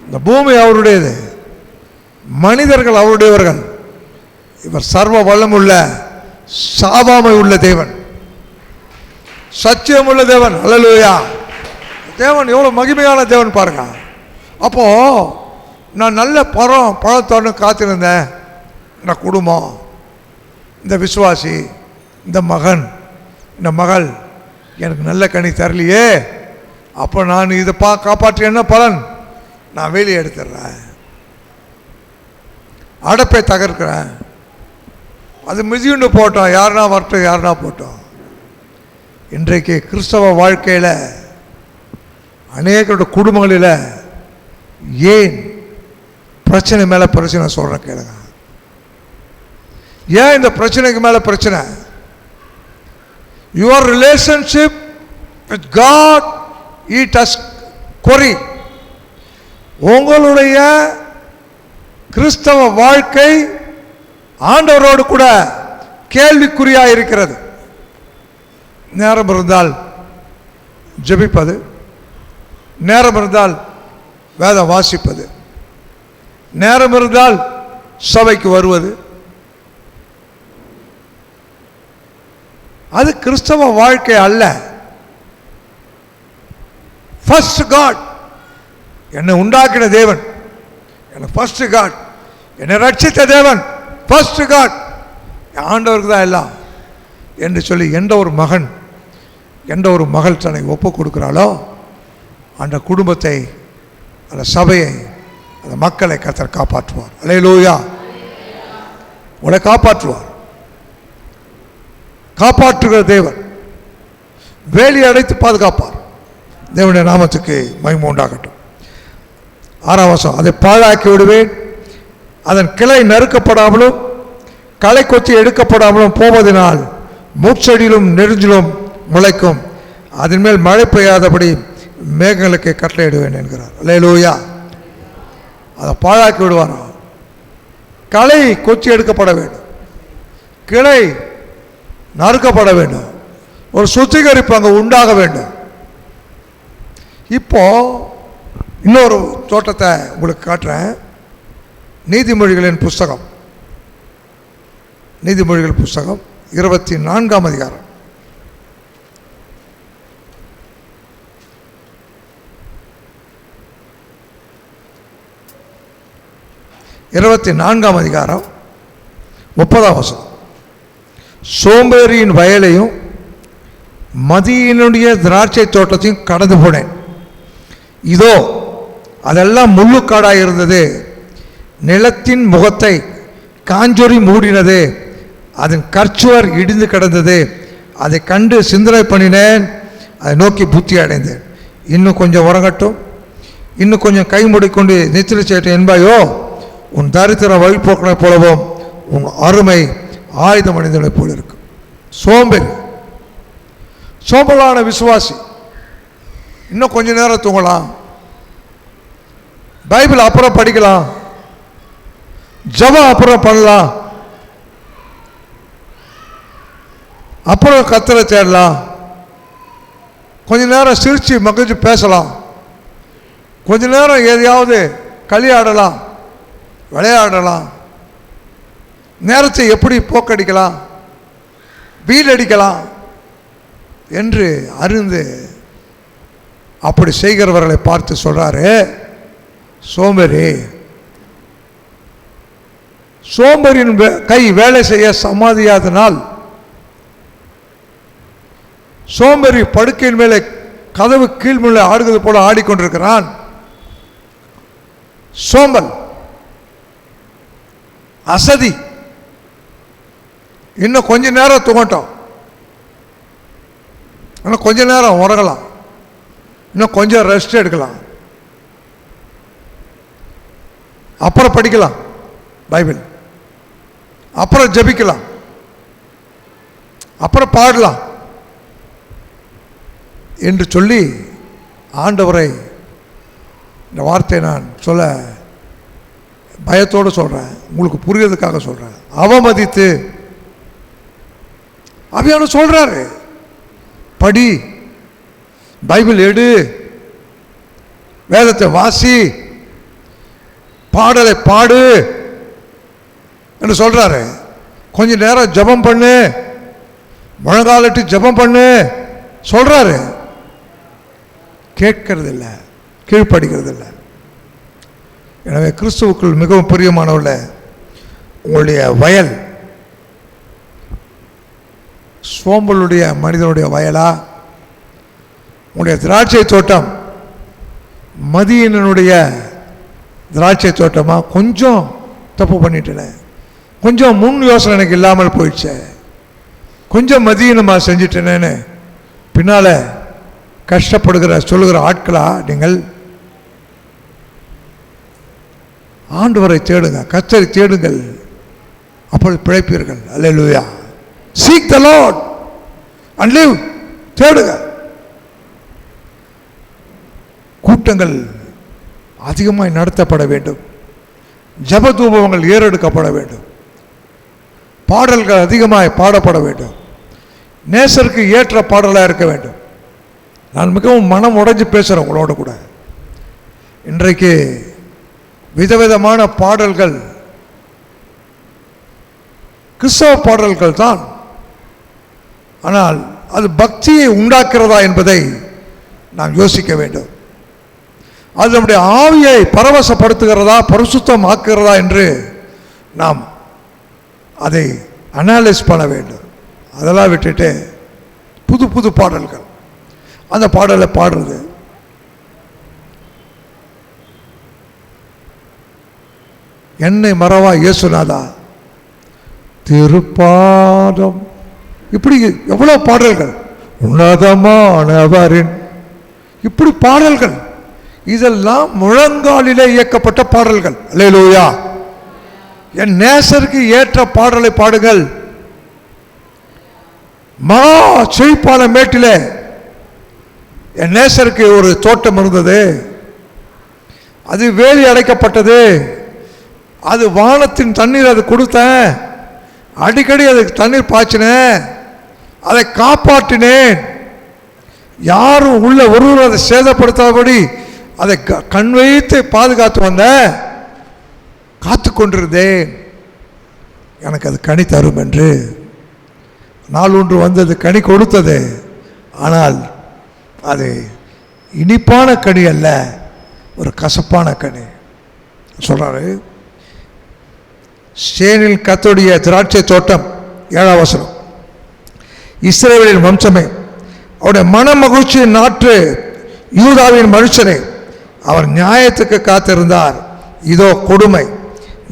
இந்த பூமி அவருடையது, மனிதர்கள் அவருடையவர்கள். இவர் சர்வ வல்லமுள்ள சாவாமை உள்ள தேவன், சத்தியம் உள்ள தேவன். அல்லேலூயா. தேவன் எவ்வளோ மகிமையான தேவன் பாருங்க. அப்போ நான் நல்ல பழத்தோடு காத்திருந்தேன். இந்த குடும்பம், இந்த விசுவாசி, இந்த மகன், இந்த மகள் எனக்கு நல்ல கனி தரலையே, அப்போ நான் இதை காப்பாற்றி என்ன பலன்? நான் வேலியை எடுத்துடுறேன், அடப்பை தகர்க்கிறேன், அது மிதியுண்டு போட்டோம், யாருனா வரட்டும், யாருனா போட்டோம். இன்றைக்கு கிறிஸ்தவ வாழ்க்கையில் அநேகருடைய குடும்பங்களில் ஏன் பிரச்சனை மேலே பிரச்சனை சொல்கிறேன் கேளுங்க. ஏன் இந்த பிரச்சனைக்கு மேலே பிரச்சனை? Your relationship with God it has கொரி. உங்களுடைய கிறிஸ்தவ வாழ்க்கை ஆண்டவரோடு கூட கேள்விக்குறியாக இருக்கிறது. நேரம் இருந்தால் ஜெபிப்பது, நேரம் இருந்தால் வேதம் வாசிப்பது, நேரம் இருந்தால் சபைக்கு வருவது, அது கிறிஸ்தவ வாழ்க்கை அல்ல. ஃபர்ஸ்ட் காட், என்னை உண்டாக்கின தேவன், என்னை ஃபர்ஸ்ட் காட், என்னை ரட்சித்த தேவன் ஃபர்ஸ்ட் காட், ஆண்டவருக்கு தான் எல்லாம் என்று சொல்லி எந்த ஒரு மகன், எந்த ஒரு மகள் தன்னை ஒப்பு கொடுக்கிறாளோ அந்த குடும்பத்தை, அந்த சபையை, அந்த மக்களை கர்த்தர் காப்பாற்றுவார். அல்லேலூயா. உங்களை காப்பாற்றுவார். காப்பாற்றுகிற தேவன், வேலி அடைத்து பாதுகாப்பார். தேவனுடைய நாமத்துக்கு மகிமை உண்டாகட்டும். 6ஆம் வசனம், அதை பாழாக்கி விடுவேன், அதன் கிளை நறுக்கப்படாமலும் களை கொத்தி எடுக்கப்படாமலும் போவதனால் மூச்செடியிலும் நெருஞ்சிலும் முளைக்கும், அதன் மேல் மழை பெய்யாதபடி மேகங்களுக்கு கட்டளையிடுவேன் என்கிறார். அல்லேலூயா. அதை பாழாக்கி விடுவாரா? களை கொத்தி எடுக்கப்பட வேண்டும், கிளை நறுக்கப்பட வேண்டும், ஒரு சுத்திகரிப்பு அங்கே உண்டாக வேண்டும். இப்போ இன்னொரு தோட்டத்தை உங்களுக்கு காட்டுறேன். நீதிமொழிகளின் புஸ்தகம், நீதிமொழிகள் புஸ்தகம் 24ஆம் அதிகாரம். இருபத்தி4ஆம் அதிகாரம் 30ஆம் வசனம். சோம்பேறியின் வயலையும் மதியினுடைய திராட்சை தோட்டத்தையும் கடந்து போனேன், இதோ அதெல்லாம் முள்ளுக்காடாக இருந்தது, நிலத்தின் முகத்தை காஞ்சொறி மூடினது, அதன் கற்சுவர் இடிந்து கிடந்தது, அதை கண்டு சிந்தனை பண்ணினேன், அதை நோக்கி புத்தி அடைந்தேன். இன்னும் கொஞ்சம் உறங்கட்டும், இன்னும் கொஞ்சம் கை மூடிக்கொண்டு நித்திரை சேட்டை என்பாயோ, உன் தரித்திர வழிபோக்கனை போலவும் உன் அருமை ஆயுதம் அணிந்தனை போல இருக்கும். சோம்பேறி, சோம்பலான விசுவாசி இன்னும் கொஞ்ச நேரம் தூங்கலாம், பைபிள் அப்புறம் படிக்கலாம், ஜெபம் அப்புறம் பண்ணலாம், அப்புறம் கர்த்தரை தேடலாம், கொஞ்ச நேரம் சிரிச்சு மகிழ்ச்சி பேசலாம், கொஞ்ச நேரம் எதையாவது களியாடலாம், விளையாடலாம், நேரத்தை எப்படி போக்கடிக்கலாம், வீடடிக்கலாம் என்று அறிந்து அப்படி செய்கிறவர்களை பார்த்து சொல்றாரு, சோம்பேறி, சோம்பேறியின் கை வேலை செய்ய சமாதியாதனால், சோம்பேறி படுக்கையின் மேலே கதவு கீழ்முள்ள ஆடுவது போல ஆடிக்கொண்டிருக்கிறான். சோம்பல், அசதி, இன்னும் கொஞ்ச நேரம் தூங்கட்டும், இன்னும் கொஞ்ச நேரம் உறங்கலாம், இன்னும் கொஞ்சம் ரெஸ்ட் எடுக்கலாம், அப்புறம் படிக்கலாம் பைபிள், அப்புறம் ஜெபிக்கலாம், அப்புறம் பாடலாம் என்று சொல்லி ஆண்டவரை, இந்த வார்த்தையை நான் சொல்ல பயத்தோடு சொல்கிறேன், உங்களுக்கு புரியறதுக்காக சொல்கிறேன், அவமதித்து ஆவியானவர் சொல்கிறாரு, படி, பைபிள் எடு, வேதத்தை வாசி, பாடலை பாடு என்று சொல்கிறாரு. கொஞ்ச நேரம் ஜெபம் பண்ணு, முழங்காலிட்டு ஜெபம் பண்ணு சொல்கிறாரு. கேட்கறது இல்லை, கீழ்ப்படுகிறது இல்லை. எனவே கிறிஸ்துவுக்குள் மிகவும் பிரியமானவர்கள, உங்களுடைய வயல் சோம்பலுடைய மனிதனுடைய வயலா, உங்களுடைய திராட்சை தோட்டம் மதியனுடைய திராட்சை தோட்டமா? கொஞ்சம் தப்பு பண்ணிட்டேன், கொஞ்சம் முன் யோசனை எனக்கு இல்லாமல் போயிடுச்சு, கொஞ்சம் மதியனமாக செஞ்சிட்டேனேன்னு பின்னால் கஷ்டப்படுகிற சொல்லுகிற ஆட்களா நீங்கள்? ஆண்டவரை தேடுங்க, கர்த்தரை தேடுங்கள், அப்பொழுது பிழைப்பீர்கள். அல்லேலூயா. Seek the Lord and live. தேடுங்க. கூட்டங்கள் அதிகமாய் நடத்தப்பட வேண்டும், ஜெப தூபங்கள் ஏறெடுக்கப்பட வேண்டும், பாடல்கள் அதிகமாய் பாடப்பட வேண்டும், நேசருக்கு ஏற்ற பாடலாக இருக்க வேண்டும். நான் மிகவும் மனம் உடைஞ்சு பேசுகிறேன் உங்களோட கூட. இன்றைக்கு விதவிதமான பாடல்கள் கிறிஸ்தவ பாடல்கள் தான், ஆனால் அது பக்தியை உண்டாக்குறதா என்பதை நாம் யோசிக்க வேண்டும். அது நம்முடைய ஆவியை பரவசப்படுத்துகிறதா, பரிசுத்தம் ஆக்குகிறதா என்று நாம் அதை அனாலிஸ் பண்ண வேண்டும். அதெல்லாம் விட்டுட்டு புது புது பாடல்கள், அந்த பாடலை பாடுறது, என்னை மறவா இயேசுநாதா, திருப்பாதம், இப்படி எவ்வளோ பாடல்கள், உன்னதமானவரின், இப்படி பாடல்கள், இதெல்லாம் முழங்காலிலே இயக்கப்பட்ட பாடல்கள். அல்லேலூயா. என் நேசருக்கு ஏற்ற பாடலை பாடுங்கள். செழிப்பான மேட்டிலே என் நேசருக்கு ஒரு தோட்டம் இருந்தது, அது வேலி அடைக்கப்பட்டது, அது வானத்தின் தண்ணீர் அது கொடுத்தேன், அடிக்கடி அதுக்கு தண்ணீர் பாய்ச்சினேன், அதை காப்பாற்றினேன், யாரும் உள்ள ஒருவர் அதை சேதப்படுத்தாதபடி அதை கண் வைத்து பாதுகாத்து வந்தேன், காத்து கொண்டிருந்தேன், எனக்கு அது கனி தரும் என்று. நாள் ஒன்று வந்தது, கனி கொடுத்தது, ஆனால் அது இனிப்பான கனி அல்ல, ஒரு கசப்பான கனி. சொல்றாரு, சேனில் கர்த்தருடைய திராட்சை தோட்டம், 7ஆம் வசனம், இஸ்ரவேலின் வம்சமே, அவருடைய மன மகிழ்ச்சியின் நாற்று, யூதாவின் மனுஷனே, அவர் நியாயத்துக்கு காத்திருந்தார், இதோ கொடுமை,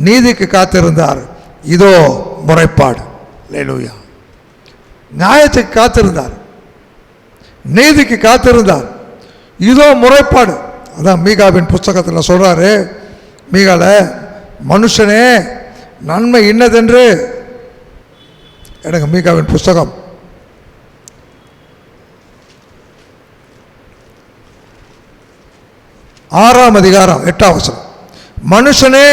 நீதிக்கு காத்திருந்தார், இதோ முறைப்பாடு. அல்லேலூயா. நியாயத்துக்கு காத்திருந்தார், நீதிக்கு காத்திருந்தார், இதோ முறைப்பாடு. அதான் மீகாவின் புஸ்தகத்தில் சொல்றாரு, மீகால, மனுஷனே நன்மை இன்னதென்று, எனக்கு மீகாவின் புஸ்தகம் 6ஆம் அதிகாரம் 8ஆம் வசனம், மனுஷனே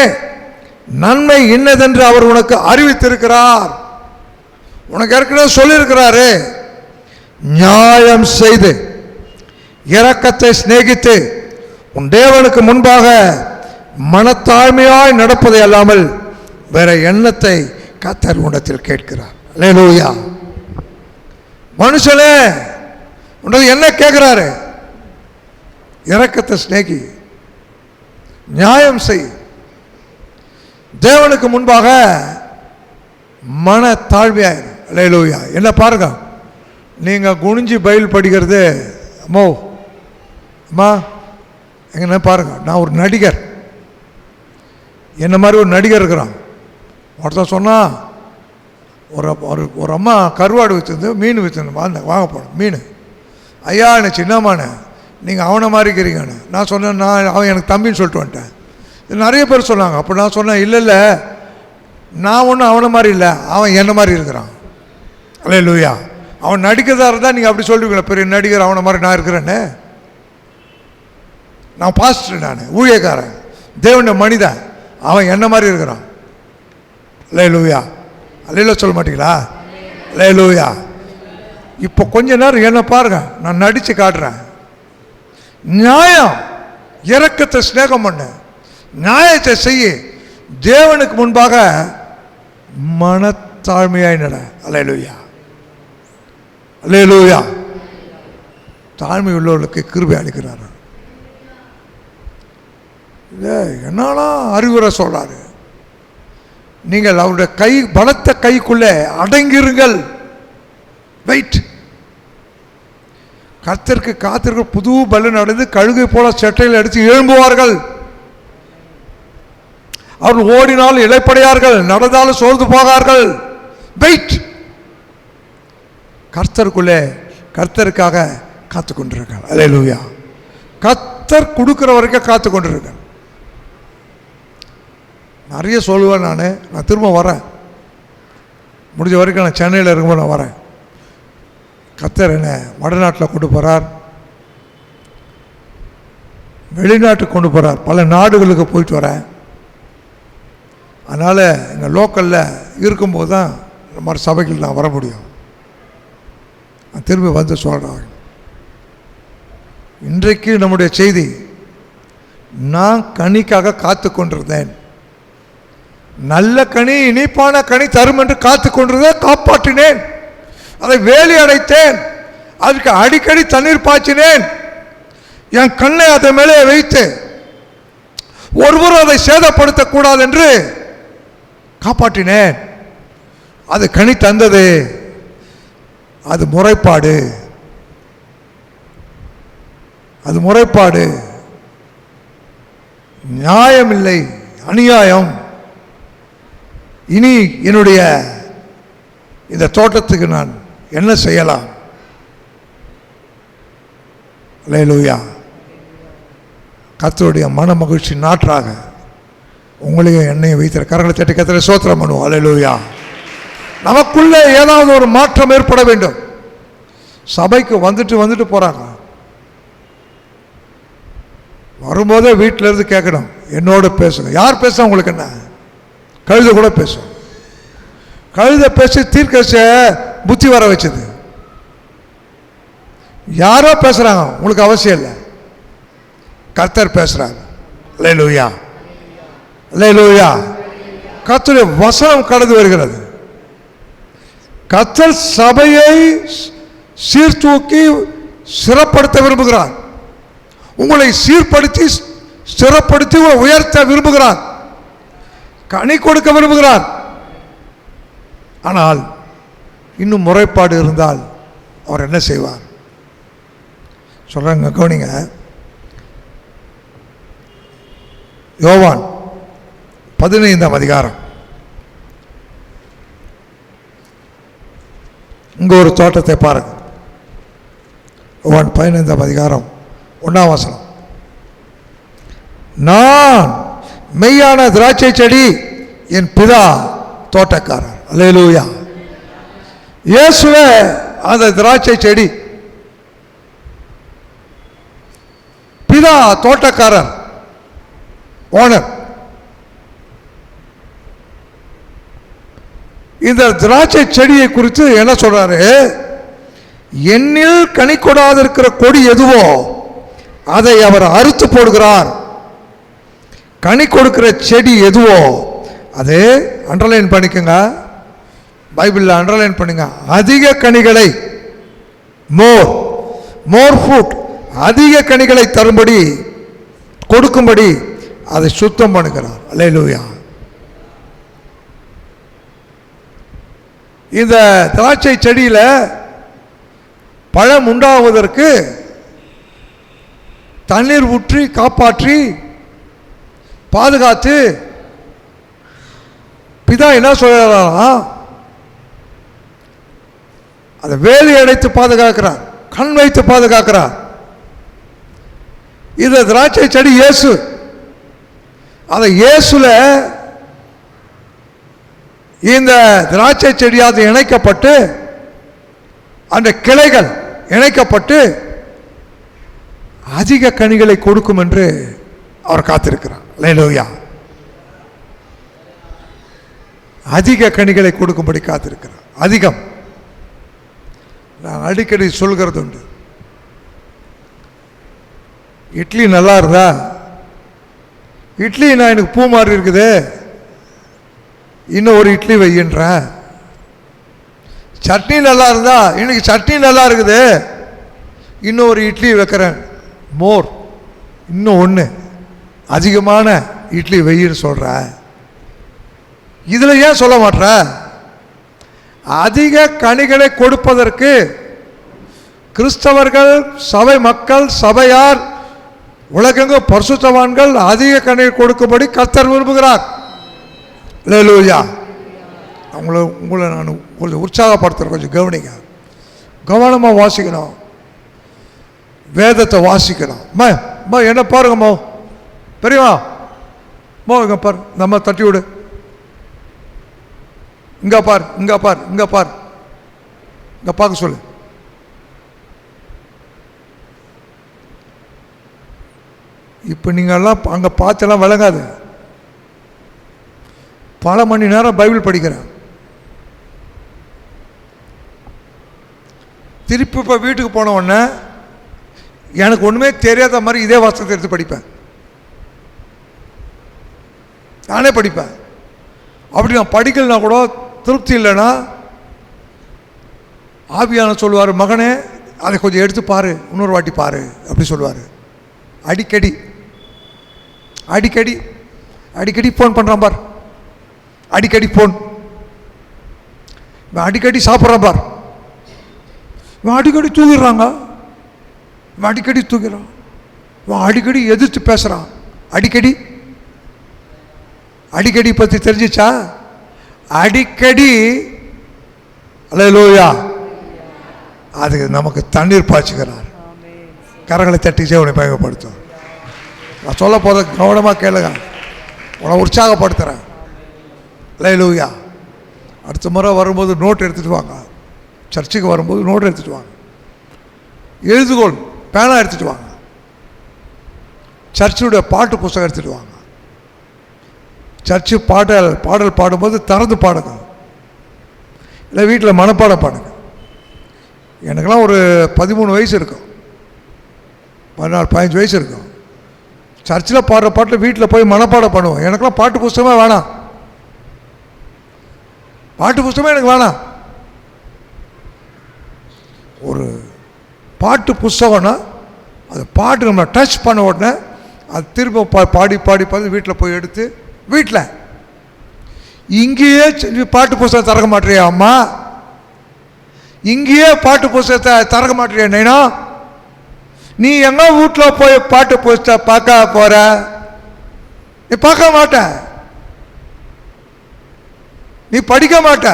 நன்மை இன்னதென்று அவர் உனக்கு அறிவித்திருக்கிறார். உனக்கு ஏற்கனவே சொல்லியிருக்கிறாரு, நியாயம் செய்து இரக்கத்தை சிநேகித்து உன் தேவனுக்கு முன்பாக மனத்தாழ்மையாய் நடப்பதை அல்லாமல் வேற எண்ணத்தை கர்த்தர் உன்னிடத்தில் கேட்கிறார். அல்லேலூயா. மனுஷனே உனக்கு என்ன கேட்கிறாரு? இரக்கத்தை சிநேகி, நியாயம் செய், தேவனுக்கு முன்பாக மன தாழ்மையாயிரு. அல்லேலூயா. என்ன பாருங்க, நீங்கள் குனிஞ்சு பைபிள் படிக்கிறது, அம்மா எங்கன்னா பாருங்க, நான் ஒரு நடிகர், என்ன மாதிரி ஒரு நடிகர் இருக்கிறான். ஒருத்தன் சொன்னான், ஒரு அம்மா கருவாடு வச்சுருந்து மீன் வச்சுருந்து வாங்க போனோம் மீன். ஐயா எனக்கு சின்னம்மாண்ணே நீங்கள் அவனை மாதிரி இருக்கிறீங்கன்னு. நான் சொன்னேன், அவன் எனக்கு தம்பின்னு சொல்லிட்டு வந்துட்டேன். இது நிறைய பேர் சொன்னாங்க. அப்போ நான் சொன்னேன், இல்லை நான் ஒன்றும் அவனை மாதிரி இல்லை, அவன் என்ன மாதிரி இருக்கிறான். அல்லேலூயா. அவன் நடிக்கிறதா இருந்தால் நீங்கள் அப்படி சொல்லுவீங்களா, பெரிய நடிகர் அவனை மாதிரி நான் இருக்கிறேன்னு. நான் பாஸ்டர், நான் ஊழியக்காரன், தேவனுடைய மனிதன், அவன் என்ன மாதிரி இருக்கிறான். அல்லேலூயா. அல்லேலூயா சொல்ல மாட்டீங்களா? அல்லேலூயா. இப்போ கொஞ்ச நேரம் என்ன பாருங்க, நான் நடித்து காட்டுறேன். நியாயம், இரக்கத்தை ஸ்நேகம் பண்ண, நியாயத்தை செய்ய, தேவனுக்கு முன்பாக மனத்தாழ்மையாய் நட. அல்லேலூயா. அல்லேலூயா. தாழ்மை உள்ளவர்களுக்கு கிருபை அளிக்கிறார். என்னெல்லாம் அறிவுரை சொல்றாரு. நீங்கள் அவருடைய கை பலத்த கைக்குள்ளே அடங்கிருங்கள். வெயிட். கர்த்தருக்கு காத்திருக்க புது பலன் அடைந்து கழுகை போல செட்டையில் அடித்து எழும்புவார்கள். அவர்கள் ஓடினால் இளைப்படையார்கள், நடந்தாலும் சோர்ந்து போகார்கள். வெயிட். கர்த்தருக்குள்ளே கர்த்தருக்காக காத்து கொண்டிருக்கார். அல்லேலூயா. கர்த்தர் கொடுக்கிற வரைக்கும் காத்து கொண்டிருக்கார். நிறைய சொல்லுவேன். நான் திரும்ப வரேன், முடிஞ்ச வரைக்கும் நான் சென்னையில் இருக்கும்போது நான் வரேன். கர்த்தர் என்ன வடநாட்டில் கொண்டு போகிறார், வெளிநாட்டுக்கு கொண்டு போகிறார், பல நாடுகளுக்கு போயிட்டு வரேன். அதனால் இங்கே லோக்கலில் இருக்கும்போது தான் இந்த மாதிரி சபைகள் நான் வர முடியும். நான் திரும்பி வந்து சொல்கிறேன். இன்றைக்கு நம்முடைய செய்தி, நான் கனிக்காக காத்து கொண்டிருந்தேன். நல்ல கனி, இனிப்பான கனி தரும் என்று காத்து கொண்டிருந்தேன். காப்பாற்றினேன், அதை வேலி அடைத்தேன், அதுக்கு அடிக்கடி தண்ணீர் பாய்ச்சினேன், என் கண்ணை அதை மேலே வைத்து ஒருவரும் அதை சேதப்படுத்தக்கூடாது என்று காப்பாற்றினேன். அது கனி தந்தது. அது முறைப்பாடு, அது முறைப்பாடு. நியாயமில்லை, அநியாயம். இனி என்னுடைய இந்த தோட்டத்துக்கு நான் என்ன செய்யலாம்? அல்லேலூயா. கர்த்தருடைய மன மகிழ்ச்சி நாற்றாக உங்களையும் என்னையும் வைத்திருக்க கரங்களை தட்டி கர்த்தரை ஸ்தோத்திரம் பண்ணுவோம். அல்லேலூயா. நமக்குள்ளே ஏதாவது ஒரு மாற்றம் ஏற்பட வேண்டும். சபைக்கு வந்துட்டு போறாங்க. வரும்போதே வீட்டில இருந்து கேட்கணும், என்னோட பேசுங்க. யார் பேச உங்களுக்கு என்ன? கழுத கூட பேசும். கழுத பேசி தீர்க்கதரிசி புத்தி வர வச்சது. யாரோ பேசுறாங்க, உங்களுக்கு அவசியம் இல்லை. கர்த்தர் பேசுறாங்க. அல்லேலூயா. அல்லேலூயா. கர்த்தருடைய வசனம் கடந்து வருகிறது. கர்த்தர் சபையை சீர்தூக்கி சிறப்படுத்த விரும்புகிறார். உங்களை சீர்படுத்தி ஸ்திரப்படுத்தி உயர்த்த விரும்புகிறார். கனி கொடுக்க விரும்புகிறார். ஆனால் இன்னும் முறைப்பாடு இருந்தால் அவர் என்ன செய்வார்? சொல்றாங்க, கவனிங்க. யோவான் 15ஆம் அதிகாரம். இங்க ஒரு தோட்டத்தை பாருங்க. யோவான் 15ஆம் அதிகாரம் 1ஆம் வசனம். நான் மெய்யான திராட்சை செடி, என் பிதா தோட்டக்காரர். அல்லேலூயா. இயேசுவே அந்த திராட்சை செடி, பிதா தோட்டக்காரர், ஓனர். இந்த திராட்சை செடியை குறித்து என்ன சொல்றாரு? என்னில் கனி கொடாது இருக்கிற கொடி எதுவோ அதை அவர் அறுத்து போடுகிறார். கனி கொடுக்கிற செடி எதுவோ அது, அண்டர்லைன் பண்ணிக்கோங்க, பைபிளில் அண்டர்லைன் பண்ணுங்க, அதிக கனிகளை, மோர் ஃப்ரூட், அதிக கனிகளை தரும்படி கொடுக்கும்படி அதை சுத்தம் பண்ணுகிறார். அல்லேலூயா. இந்த திராட்சை செடியில் பழம் உண்டாவதற்கு தண்ணீர் ஊற்றி காப்பாற்றி பாதுகாத்து பிதா என்ன சொல்றாரா, அதை வேலி அடைத்து பாதுகாக்கிறார், கண் வைத்து பாதுகாக்கிறார். இது திராட்சை செடி இயேசு. அதை இயேசுல இந்த திராட்சை செடியாவது இணைக்கப்பட்டு அந்த கிளைகள் இணைக்கப்பட்டு அதிக கனிகளை கொடுக்கும் என்று அவர் காத்திருக்கிறார். அல்லேலூயா. அதிக கனிகளை கொடுக்கும்படி காத்திருக்கிறார். அதிகம். நான் அடிக்கடி சொல்கிறது உண்டு, இட்லி நல்லா இருந்தா, இட்லி நான் எனக்கு பூ மாதிரி இருக்குது, இன்னும் ஒரு இட்லி வையின்றேன். சட்னி நல்லா இருந்தா, இன்னைக்கு சட்னி நல்லா இருக்குது, இன்னும் ஒரு இட்லி வைக்கிறேன். மோர், இன்னும் ஒன்று அதிகமான இட்லி வெயின்னு சொல்கிற. இதில் ஏன் சொல்ல மாட்டேற? அதிக கனிகளை கொடுப்பதற்கு கிறிஸ்தவர்கள், சபை மக்கள், சபையார், உலகெங்கும் பரிசுத்தவான்கள் அதிக கனியை கொடுக்கும்படி கர்த்தர் விரும்புகிறார். அல்லேலூயா. உங்களை நான் கொஞ்சம் உற்சாகப்படுத்துகிறேன், கொஞ்சம் கவனிங்க. கவனமாக வாசிக்கணும், வேதத்தை வாசிக்கணும். அம்மா என்ன பாருங்கம்மா, பெரியம்மா மோ இங்கே பார், நம்ம தட்டி விடு, இங்கே பார், இங்கே பார், இங்கே பார், இங்கே பார்க்க சொல்லு. இப்போ நீங்கள்லாம் அங்கே பார்த்தெல்லாம் விளங்காது. பல மணி நேரம் பைபிள் படிக்கிறேன், திருப்பி இப்போ வீட்டுக்கு போன உடனே எனக்கு ஒன்றுமே தெரியாத மாதிரி இதே வாசத்தை எடுத்து படிப்பேன், நானே படிப்பேன். அப்படி நான் படிக்கலைன்னா கூட திருப்தி இல்லைன்னா ஆவியான சொல்லுவார், மகனே அதை கொஞ்சம் எடுத்து பாரு, இன்னொரு வாட்டி பாரு அப்படி சொல்லுவார். அடிக்கடி அடிக்கடி அடிக்கடி ஃபோன் பண்ணுறான் பார், அடிக்கடி ஃபோன், இவன் அடிக்கடி சாப்பிட்றான் பார், இவன் அடிக்கடி தூங்கிடுறாங்க, இவன் அடிக்கடி தூங்கிறான், இவன் அடிக்கடி எதிர்த்து பேசுகிறான். அடிக்கடி அடிக்கடி பற்றி தெரிஞ்சிச்சா? அடிக்கடி அல்லேலூயா அதுக்கு நமக்கு தண்ணீர் பாய்ச்சுக்கிறார். கரங்களை தட்டி சேவனை பயன்படுத்தும். நான் சொல்ல போத கவனமாக கேளுங்க, உன்னை உற்சாகப்படுத்துகிறேன். அல்லேலூயா. அடுத்த முறை வரும்போது நோட் எடுத்துகிட்டு வாங்க, சர்ச்சுக்கு வரும்போது நோட் எடுத்துகிட்டு வாங்க, எழுதுகோள் பேனா எடுத்துகிட்டு வாங்க, சர்ச்சுடைய பாட்டு புஸ்தகம் எடுத்துகிட்டு வாங்க. சர்ச்சு பாடல் பாடும்போது திறந்து பாடுங்க, இல்லை வீட்டில் மனப்பாடம் பாடுங்க. எனக்கெல்லாம் ஒரு 13 வயசு இருக்கும், 14-15 வயசு இருக்கும். சர்ச்சில் பாடுற பாட்டில் வீட்டில் போய் மனப்பாடம் பண்ணுவோம். எனக்கெல்லாம் பாட்டு புஸ்தகமே வேணாம், பாட்டு புஸ்தகமே எனக்கு வேணாம். ஒரு பாட்டு புஸ்தகம்னா அது பாட்டு நம்ம டச் பண்ண உடனே அது திரும்ப பாடி பாடி பாடி வீட்டில் போய் எடுத்து, வீட்டில் இங்கேயே பாட்டு புஸ்தகம் திறக்க மாட்டேறியா அம்மா, இங்கேயே பாட்டு புஸ்தகத்தை திறக்க மாட்டேறியா நைனா, நீ எங்க வீட்டில் போய் பாட்டு புஸ்தகம் பார்க்க போற? நீ பார்க்க மாட்ட, நீ படிக்க மாட்ட.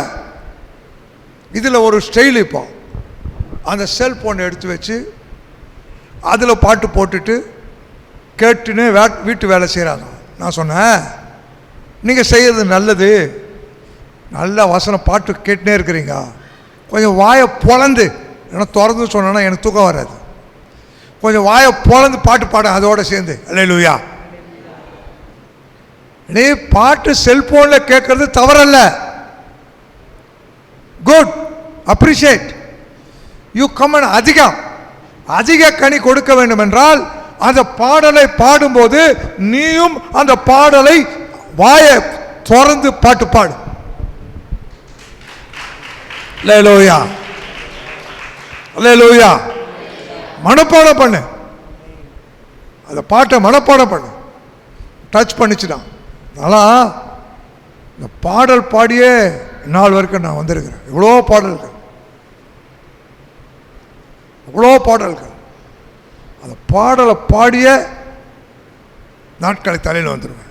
இதில் ஒரு ஸ்டைல், இப்போ அந்த செல்ஃபோனை எடுத்து வச்சு அதில் பாட்டு போட்டுட்டு கேட்டுன்னு வீட்டு வேலை செய்கிறாங்க. நான் சொன்னேன், நீங்கள் செய்கிறது நல்லது, நல்ல வசனம் பாட்டு கேட்டுனே இருக்கிறீங்க, கொஞ்சம் வாயை பொழந்து, ஏன்னா திறந்து சொன்னேன்னா எனக்கு தூக்கம் வராது, கொஞ்சம் வாயை பொழந்து பாட்டு பாட அதோட சேர்ந்து. அல்லேலூயா. நீ பாட்டு செல்போனில் கேட்கறது தவறல்ல, குட், அப்ரிஷியேட். You come on. அதிக கனி கொடுக்க வேண்டும் என்றால் அந்த பாடலை பாடும்போது நீயும் அந்த பாடலை வாயை திறந்து பாட்டு பாடு. அல்லேலூயா, அல்லேலூயா. மனப்பாடம் பண்ணு, அந்த பாட்டை மனப்பாடம் பண்ணு. டச் பண்ணிச்சுதான். அதனால் இந்த பாடல் பாடியே நாள் வரைக்கும் நான் வந்திருக்கிறேன். எவ்வளோ பாடல்கள், எவ்வளோ பாடல்கள். அந்த பாடலை பாடிய நாட்களை தலையில் வந்துடுவேன்.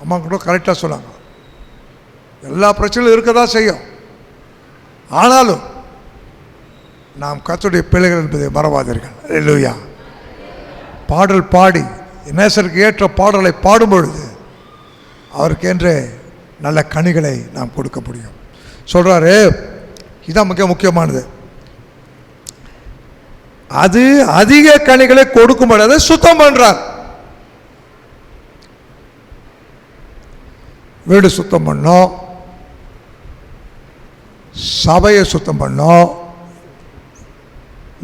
அம்மா கூட கரெக்டாக சொன்னாங்க, எல்லா பிரச்சனையும் இருக்க தான் செய்யும். ஆனாலும் நாம் கர்த்தருடைய பிள்ளைகள் என்பதை மறவாதீர்கள். அல்லேலூயா. பாடல் பாடி நேசருக்கு ஏற்ற பாடலை பாடும் பொழுது அவருக்கென்று நல்ல கனிகளை நாம் கொடுக்க முடியும். சொல்கிறாரு, இதுதான் மிக முக்கியமானது. அது அதிக கனிகளை கொடுக்கும் பொழுது சுத்தம் பண்ணுறார். வீடு சுத்தம் பண்ணோம், சபையை சுத்தம் பண்ணோம்,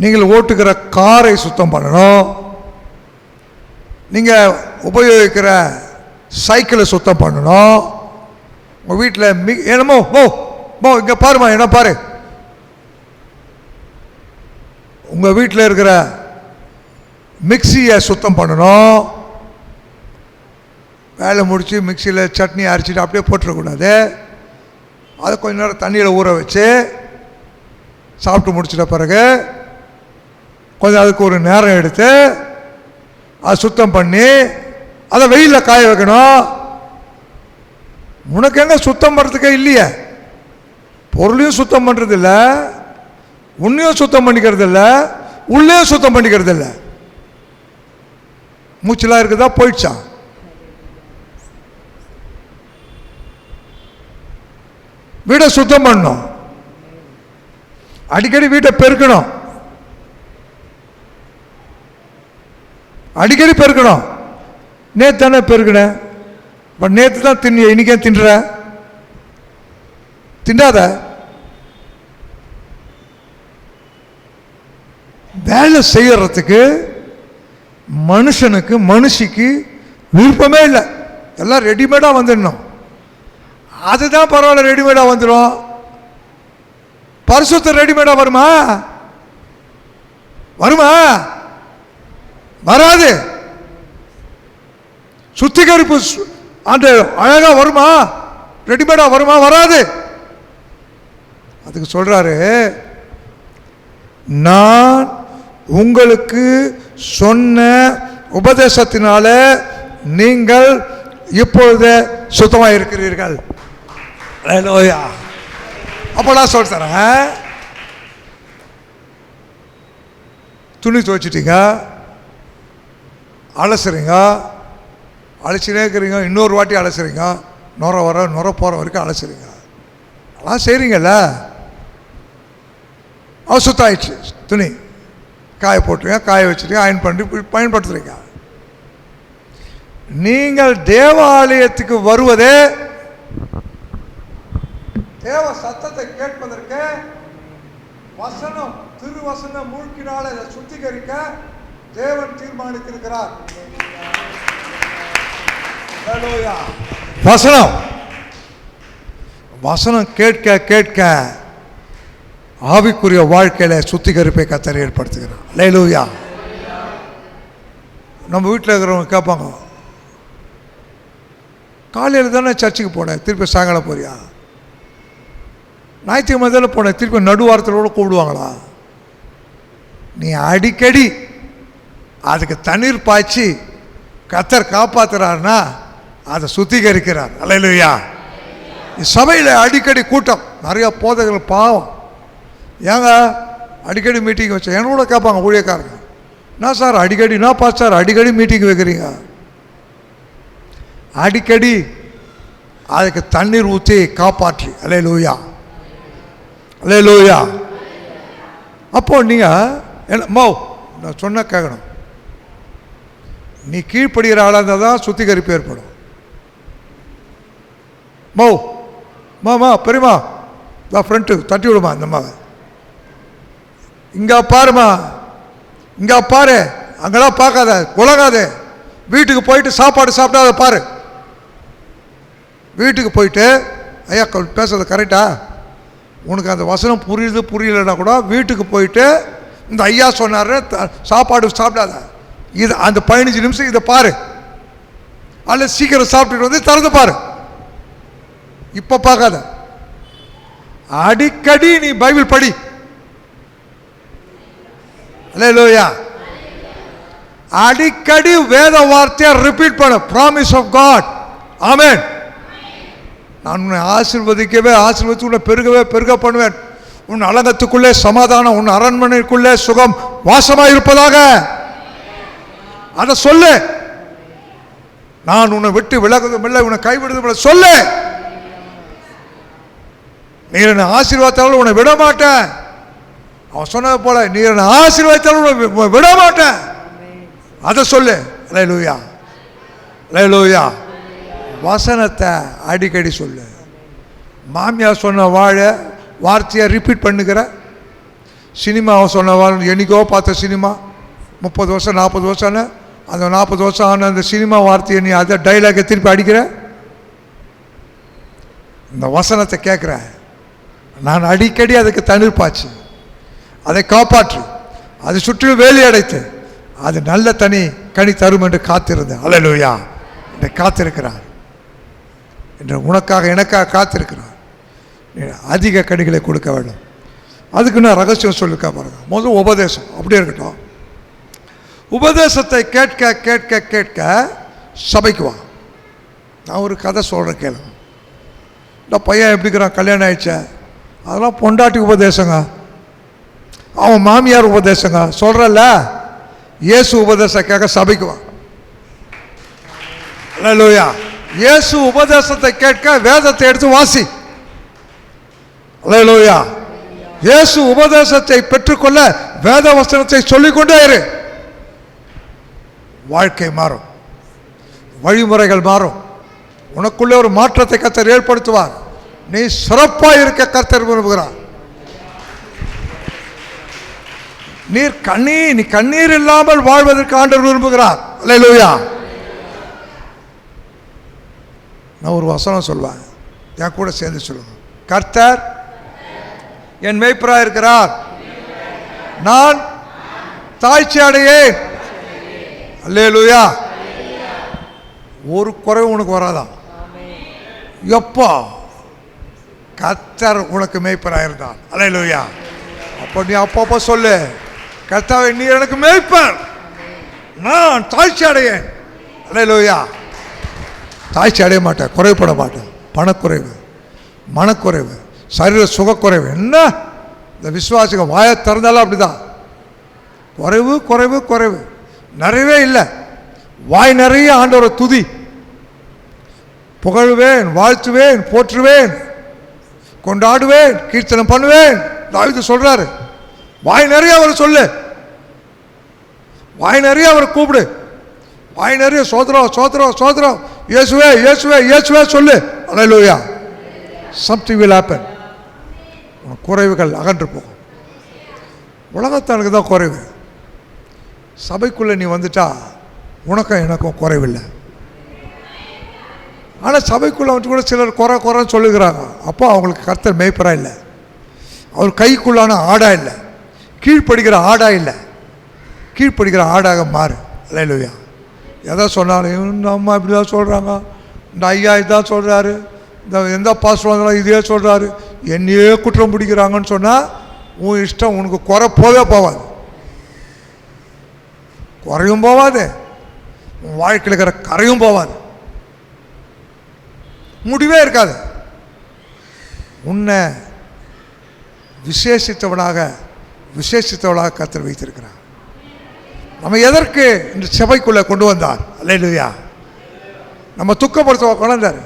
நீங்கள் ஓட்டுகிற காரை சுத்தம் பண்ணணும், நீங்கள் உபயோகிக்கிற சைக்கிளை சுத்தம் பண்ணணும், உங்கள் வீட்டில் என்னமோ இங்கே பாருமா, என்ன பாரு, உங்கள் வீட்டில் இருக்கிற மிக்சியை சுத்தம் பண்ணணும். வேலை முடித்து மிக்சியில் சட்னி அரைச்சிட்டு அப்படியே போட்டுறக்கூடாது. அதை கொஞ்ச நேரம் தண்ணியில் ஊற வச்சு சாப்பிட்டு முடிச்சிட்ட பிறகு கொஞ்சம் அதுக்கு ஒரு நேரம் எடுத்து அதை சுத்தம் பண்ணி அதை வெயிலில் காய வைக்கணும். உனக்கு எங்கே சுத்தம் பண்ணுறதுக்கே இல்லையே. பொருளையும் சுத்தம் பண்ணுறது இல்லை, உன்னையும் சுத்தம் பண்ணிக்கிறது இல்லை, உள்ளேயும் சுத்தம் பண்ணிக்கிறது இல்லை. மூச்செல்லாம் இருக்குதா, போயிடுச்சா? வீட்டை சுத்தம் பண்ணணும், அடிக்கடி வீட்டை பெருக்கணும், அடிக்கடி பெருக்கணும். நேற்று தானே பெருக்கினேன், பட் நேற்று தான் தின்னிய, இன்னைக்கே தின்ற, தின்னாத. வேலை செய்யறதுக்கு மனுஷனுக்கு மனுஷிக்கு விருப்பமே இல்லை. எல்லாம் ரெடிமேடாக வந்துடணும். அதுதான் பரவாயில்ல, ரெடிமேடாக வந்துடும். பரிசுத்தம் ரெடிமேடாக வருமா? வருமா? வராது. சுத்திகரிப்பு அந்த அழகா வருமா? ரெடிமேடாக வருமா? வராது. அதுக்கு சொல்றாரு, நான் உங்களுக்கு சொன்ன உபதேசத்தினால நீங்கள் இப்பொழுது சுத்தமாக இருக்கிறீர்கள். அப்போ நான் சொல்றேன், துணி துவைச்சிட்டீங்க, அலசுறீங்க, அலசினே இருக்கிறீங்க, இன்னொரு வாட்டி அலசுறீங்க, நுர போகிற வரைக்கும் அலசுறீங்க, அதெல்லாம் செய்கிறீங்கல்ல, அது சுத்தம் ஆயிடுச்சு. துணி காய போட்டுருங்க, காய வச்சுருங்க, அயன் பண்ணி பயன்படுத்துறீங்க. நீங்கள் தேவாலயத்துக்கு வருவதே தேவ சத்தத்தை கேட்பதற்கு, வசனம் திருவசனம் மூழ்கினால இதை சுத்திகரிக்க தேவன் தீர்மானித்திருக்கிறார். வசனம் வசனம் கேட்க கேட்க ஆவிக்குரிய வாழ்க்கையில சுத்திகரிப்பை கர்த்தர் ஏற்படுத்துகிறார். அல்லேலூயா. நம்ம வீட்டில் இருக்கிறவங்க கேட்பாங்க, காலையில் தானே சர்ச்சுக்கு போனேன், திருப்பி சாயங்காலம் போறியா? ஞாயிற்றுக்கிழமை தானே போனேன், திருப்பி நடுவாரத்தோடு கூப்பிடுவாங்களா? நீ அடிக்கடி அதுக்கு தண்ணீர் பாய்ச்சி கர்த்தர் காப்பாற்றுறாருன்னா அதை சுத்திகரிக்கிறார். அல்லேலூயா. சபையில் அடிக்கடி கூட்டம், நிறைய போதைகள், பாவம். ஏங்க அடிக்கடி மீட்டிங் வச்சேன், என்னோட கேட்பாங்க ஊழியக்காரங்க, நான் சார் அடிக்கடி, நான் பார்த்து சார் அடிக்கடி மீட்டிங் வைக்கிறீங்க. அடிக்கடி அதுக்கு தண்ணீர் ஊற்றி காப்பாற்றி. அல்லேலூயா, அல்லேலூயா. அப்போ நீங்கள் என்ன நான் சொன்ன கேட்கணும். நீ கீழ்ப்படுகிற ஆளாக இருந்தால் தான் சுத்திகரிப்பு ஏற்படும். மாமா பெரியமா தான் ஃப்ரெண்ட்டு தட்டி விடுமா, இந்த அம்மாவை இங்கே பாருமா, இங்கே பாரு, அங்கெல்லாம் பார்க்காத, குழகாத, வீட்டுக்கு போயிட்டு சாப்பாடு சாப்பிடாத பாரு. வீட்டுக்கு போயிட்டு, ஐயா பேசுறது கரெக்டா, உனக்கு அந்த வசனம் புரியுது புரியலைன்னா கூட வீட்டுக்கு போயிட்டு இந்த ஐயா சொன்னார் சாப்பாடு சாப்பிடாத, இது அந்த 15 நிமிஷம் இதை பாரு, அல்ல சீக்கிரம் சாப்பிட்டுட்டு வந்து திறந்து பாரு. இப்போ பார்க்காத, அடிக்கடி நீ பைபிள் படி. அல்லேலூயா. அடிக்கடி வேத வார்த்தையை ரிப்பீட் பண்ண. Promise of God. ஆமென். நான் உன்னை ஆசீர்வதித்து உன்னை பெருக பண்ணுவேன். உன் அலங்கத்துக்குள்ளே சமாதானம், உன் அரண்மனைக்குள்ளே சுகம் வாசமாக இருப்பதாக. அதை சொல்லு. நான் உன்னை விட்டு விலகுவதும் இல்லை, உன்னை கைவிடுவதும் இல்லை சொல்லு. நீர் என்னை ஆசீர்வாதத்தாலும் உன்னை விட மாட்டேன். அவன் சொன்னது போல நீர் என்னை ஆசீர்வாதத்தாலும் விட மாட்டேன். அதை சொல்லு. அல்லேலூயா, அல்லேலூயா. வசனத்தை அடிக்கடி சொல்லு. மாமியார் சொன்ன வார்த்தையை ரிப்பீட் பண்ணுகிற, சினிமாவை சொன்ன என்னைக்கோ பார்த்த சினிமா 30 வருஷம் 40 வருஷம்னு அந்த 40 வருஷம் ஆன அந்த சினிமா வார்த்தையை நீ அதை டைலாகை திருப்பி அடிக்கிற. இந்த வசனத்தை கேட்குற. நான் அடிக்கடி அதுக்கு தண்ணீர் பாய்ச்சி அதை காப்பாற்று, அதை சுற்றிலும் வேலி அடைத்து அது நல்ல கனி தரும் என்று காத்திருந்தேன். அல்லேலூயா. என்னை காத்திருக்கிறார் என்று உனக்காக எனக்காக காத்திருக்கிறார். அதிக கனிகளை கொடுக்க வேண்டும். அதுக்கு நான் ரகசியம் சொல்லிக்க பாருங்க. முதல் உபதேசம் அப்படியே இருக்கட்டும். உபதேசத்தை கேட்க கேட்க கேட்க சபைக்கு வா. நான் ஒரு கதை சொல்கிறேன் கேளு. இந்த பையன் எப்படிக்கிறான், கல்யாணம் ஆயிடுச்சா, அதெல்லாம் பொண்டாட்டி உபதேசங்க, அவன் மாமியார் உபதேசங்க சொல்கிறல்ல. இயேசு உபதேசம் கேட்க சபைக்கு வா. அல்லேலூயா. இயேசு உபதேசத்தை கேட்க வேதத்தை எடுத்து வாசி. அல்லேலூயா. இயேசு உபதேசத்தை பெற்றுக்கொள்ள வேத வசனத்தை சொல்லிக்கொண்டே இரு. வாழ்க்கை மாறும், வழிமுறைகள் மாறும், உனக்குள்ளே ஒரு மாற்றத்தை கர்த்தர் ஏற்படுத்துவார். நீ சிறப்பாக இருக்க கர்த்தர் விரும்புகிறார். நீ கண்ணீர் இல்லாமல் வாழ்வதற்கு ஆண்டவர் விரும்புகிறார். அல்லேலூயா. நான் ஒரு வசனம் சொல்வேன், என் கூட சேர்ந்து சொல்லுங்க. கர்த்தர் என் மேய்ப்பராக இருக்கிறார், நான் தாழ்ச்சி அடையேன். அல்லேலூயா. ஒரு குறைவு உனக்கு வராதான். எப்போ கர்த்தர் உனக்கு மேய்ப்பராக இருந்தார். அல்லேலூயா. அப்போ நீ அப்பப்போ சொல்லு, கர்த்தாவே நீ எனக்கு மேய்ப்பர், நான் தாழ்ச்சி அடையேன். அல்லேலூயா. தாழ்ச்சி அடைய மாட்டேன், குறைப்பட மாட்டேன். பணக்குறைவு, மனக்குறைவு, சரீர சுகக்குறைவு, என்ன இந்த விசுவாசிகள் வாயை திறந்தாலும் அப்படிதான். குறைவு குறைவு குறைவு, நிறைவே இல்லை. வாய் நிறைய ஆண்டவரை துதி, புகழ்வேன், வாழ்த்துவேன், போற்றுவேன், கொண்டாடுவேன், கீர்த்தனம் பண்ணுவேன். தாவீது சொல்றாரு, வாய் நிறைய அவர் சொல்லு, வாய் நிறைய அவர் கூப்பிடு, வாய் நிறைய சோதரம் சோதரம் சோதரம், இயேசுவே இயேசுவே இயேசுவே சொல்லு. அல்லேலூயா. something will happen. குறைவுகள் அகன்று போகும். உலகத்தானுக்கு தான் குறைவு. சபைக்குள்ளே நீ வந்துட்டா உனக்கும் எனக்கும் குறைவில்லை. ஆனால் சபைக்குள்ளே வந்து கூட சிலர் குறைன்னு சொல்லுகிறாங்க. அப்போ அவங்களுக்கு கர்த்தர் மேய்ப்பரா இல்லை, அவர் கைக்குள்ளான ஆடா இல்லை, கீழ்ப்படுகிற ஆடா இல்லை, கீழ்ப்படுகிற ஆடாக மாறு. அல்லேலூயா. எதை சொன்னாலும் இந்த அம்மா இப்படி தான் சொல்கிறாங்க, இந்த ஐயா இதான் சொல்கிறாரு, இந்த எந்த பாஸ்டர் வந்தாலும் இதே சொல்கிறாரு, என்னையே குற்றம் பிடிக்கிறாங்கன்னு சொன்னால் உன் இஷ்டம். உனக்கு குறை போகாது, குறையும் போகாது, உன் வாழ்க்கையில் இருக்கிற கரையும் போகாது, முடிவே இருக்காது. உன்னை விசேஷித்தவளாக கர்த்தர் வைத்திருக்கிறார். நம்ம எதற்கு இந்த சபைக்குள்ளே கொண்டு வந்தார்? அல்லேலூயா. நம்ம துக்கப்படுத்த கொண்டார்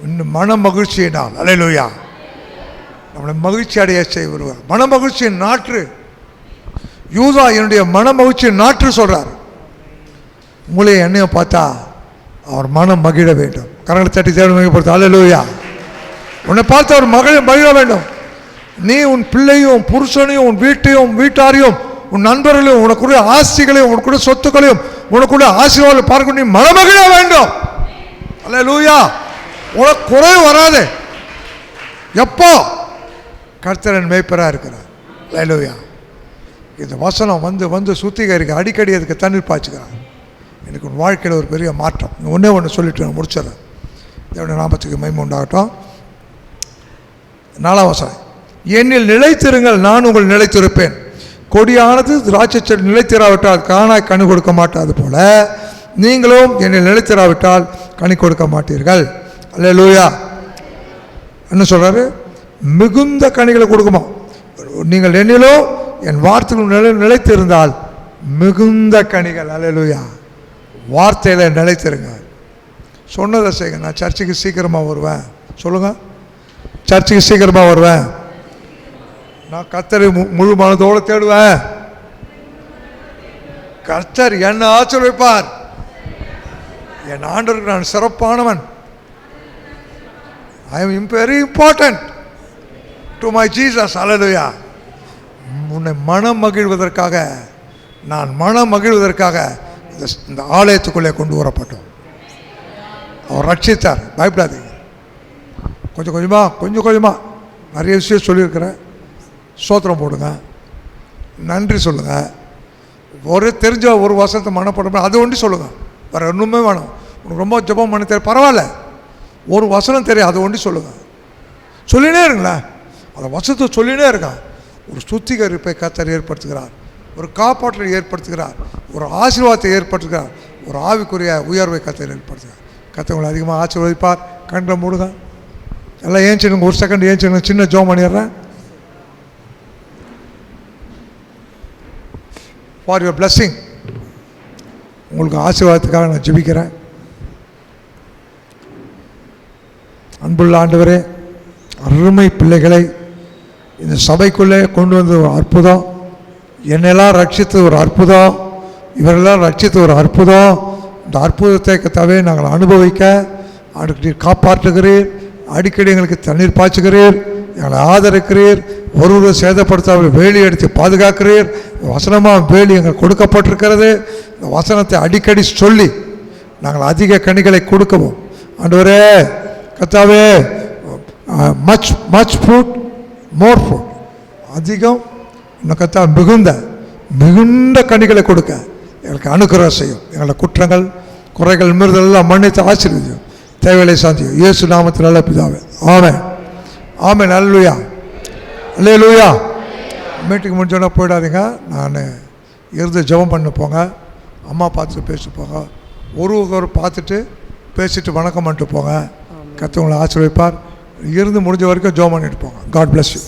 இன்னும் மன மகிழ்ச்சியினால். அல்லேலூயா. நம்மளை மகிழ்ச்சி அடைய செய்வார். மன மகிழ்ச்சியின் நாற்று யூதா என்னுடைய மன மகிழ்ச்சியின் நாற்று சொல்றார். உங்களே என்னைய பார்த்தா அவர் மனம் மகிழ வேண்டும். கரங்களை தட்டி தேவனை மகிழ்ப்படுத்த. அல்லேலூயா. உன்னை பார்த்து அவர் மகிழ வேண்டும். நீ உன் பிள்ளையும் புருஷனையும் உன் வீட்டையும் வீட்டாரையும் உன் நண்பர்களையும் உனக்குரிய ஆஸ்திகளையும் உனக்குரிய சொத்துக்களையும் உனக்குள்ள ஆசீர்வாதம் பார்க்க நீ மனமகிழ வேண்டும். அல்லேலூயா. உனக்கு குறைவு வராது. எப்போ கர்த்தரன் மேய்ப்பராக இருக்கிறார். அல்லேலூயா. இந்த வசனம் வந்து சுத்திகரிக்க அடிக்கடி அதுக்கு தண்ணீர் பாய்ச்சுக்கிறான். எனக்கு உன் வாழ்க்கையில் ஒரு பெரிய மாற்றம். ஒன்று சொல்லிட்டு நான் முடிச்சிடறேன். தேவனுடைய நாமத்துக்கு மகிமை உண்டாகட்டும். 4ஆம் வசனம், என்னில் நிலைத்திருங்கள், நான் உங்கள் நிலைத்திருப்பேன். கொடியானது திராட்சை செடி நிலைத்திராவிட்டால் காணாய் கனி கொடுக்க மாட்டாது போல நீங்களும் என்னை நிலைத்திராவிட்டால் கனி கொடுக்க மாட்டீர்கள். அல்லேலூயா. என்ன சொல்கிறாரு? மிகுந்த கனிகளை கொடுக்குமா. நீங்கள் என்னிலோ என் வார்த்தைகள் நிலைத்திருந்தால் மிகுந்த கனிகள். அல்லேலூயா. வார்த்தையில் நிலைத்திருங்க. சொன்னதை செய்யுங்க. நான் சர்ச்சுக்கு சீக்கிரமாக வருவேன். சொல்லுங்கள், சர்ச்சுக்கு சீக்கிரமாக வருவேன். நான் கர்த்தரை முழு மனதோடு தேடுவேன். கர்த்தர் என்னை ஆசீர்வதிப்பார். என் ஆண்டவருக்கு நான் சிறப்பானவன். I am very important to my Jesus. Hallelujah. உன்னை மனம் மகிழ்வதற்காக, நான் மனம் மகிழ்வதற்காக இந்த ஆலயத்துக்குள்ளே கொண்டு வரப்பட்டோம். அவர் ரட்சித்தார். பயப்படாதீங்க. கொஞ்சம் கொஞ்சமாக நிறைய விஷயம் சொல்லியிருக்கிறேன். ஸ்தோத்திரம் போடுங்க, நன்றி சொல்லுங்கள். ஒரு தெரிஞ்ச ஒரு வசனத்தை மனப்படம் அது ஒன்று சொல்லுங்கள். வேறு ஒன்றுமே வேணும். உனக்கு ரொம்ப ஜெபம் பண்ண தெரியும், பரவாயில்ல. ஒரு வசனம் தெரியும், அதை ஒன்று சொல்லுங்கள். சொல்லினே இருங்களேன். அந்த வசனத்தை சொல்லினே இருக்கான். ஒரு சுத்திகரிப்பை கர்த்தர் ஏற்படுத்துகிறார். ஒரு காப்பாற்றலை ஏற்படுத்துகிறார். ஒரு ஆசீர்வாதத்தை ஏற்படுத்துகிறார். ஒரு ஆவிக்குரிய உயர்வை கர்த்தர் ஏற்படுத்துகிறார். கர்த்தர் உங்களை அதிகமாக ஆசீர்வதிப்பார். கண்களை மூடுங்க. எல்லாம் ஏஞ்சிடுங்க. ஒரு செகண்ட் ஏஞ்சிடுங்க. சின்ன ஜெபம் பண்ணிடுறேன். ஃபார் யுவர் பிளஸ்ஸிங், உங்களுக்கு ஆசீர்வாதத்துக்காக நான் ஜெபிக்கிறேன். அன்புள்ள ஆண்டவரே, அருமை பிள்ளைகளை இந்த சபைக்குள்ளே கொண்டு வந்த ஒரு அற்புதம், என்னெல்லாம் ரட்சித்து ஒரு அற்புதம், இவரெல்லாம் ரட்சித்து ஒரு அற்புதம். இந்த அற்புதத்தை கர்த்தாவே நாங்கள் அனுபவிக்க அடிக்கடி காப்பாற்றுகிறீர். அடிக்கடி எங்களுக்கு தண்ணீர் பாய்ச்சுகிறீர். எங்களை ஆதரிக்கிறீர். ஒருவரை சேதப்படுத்தாமல் வேலி அடித்து பாதுகாக்கிறீர். வசனமாக வேலி எங்களுக்கு கொடுக்கப்பட்டிருக்கிறது. இந்த வசனத்தை அடிக்கடி சொல்லி நாங்கள் அதிக கனிகளை கொடுக்கவும் ஆண்டவரே கர்த்தாவே, மச் ஃபுட் மோர் ஃபுட், அதிகம் இன்னும் கர்த்தா மிகுந்த கனிகளை கொடுக்க எங்களுக்கு அனுக்கிரகம் செய்யும். எங்களை குற்றங்கள் குறைகள் மீறுதெல்லாம் மன்னித்து ஆசீர்வதியும். தேவையை சாந்தியும் இயேசு நாமத்தில் நல்ல பிதாவே. ஆமென். ஆமென். அல்லேலூயா. அல்லேலூயா. மீட்டிங் முடிஞ்சோன்னா போயிடாதீங்க. நான் இருந்து ஜெபம் பண்ண போங்க. அம்மா பார்த்துட்டு பேசிட்டு போங்க. ஒருவர் பார்த்துட்டு பேசிட்டு வணக்கம் பண்ணிட்டு போங்க. கர்த்தர் உங்களை ஆசீர்வதிப்பார். இருந்து முடிஞ்ச வரைக்கும் ஜெபம் பண்ணிட்டு போங்க. God bless you.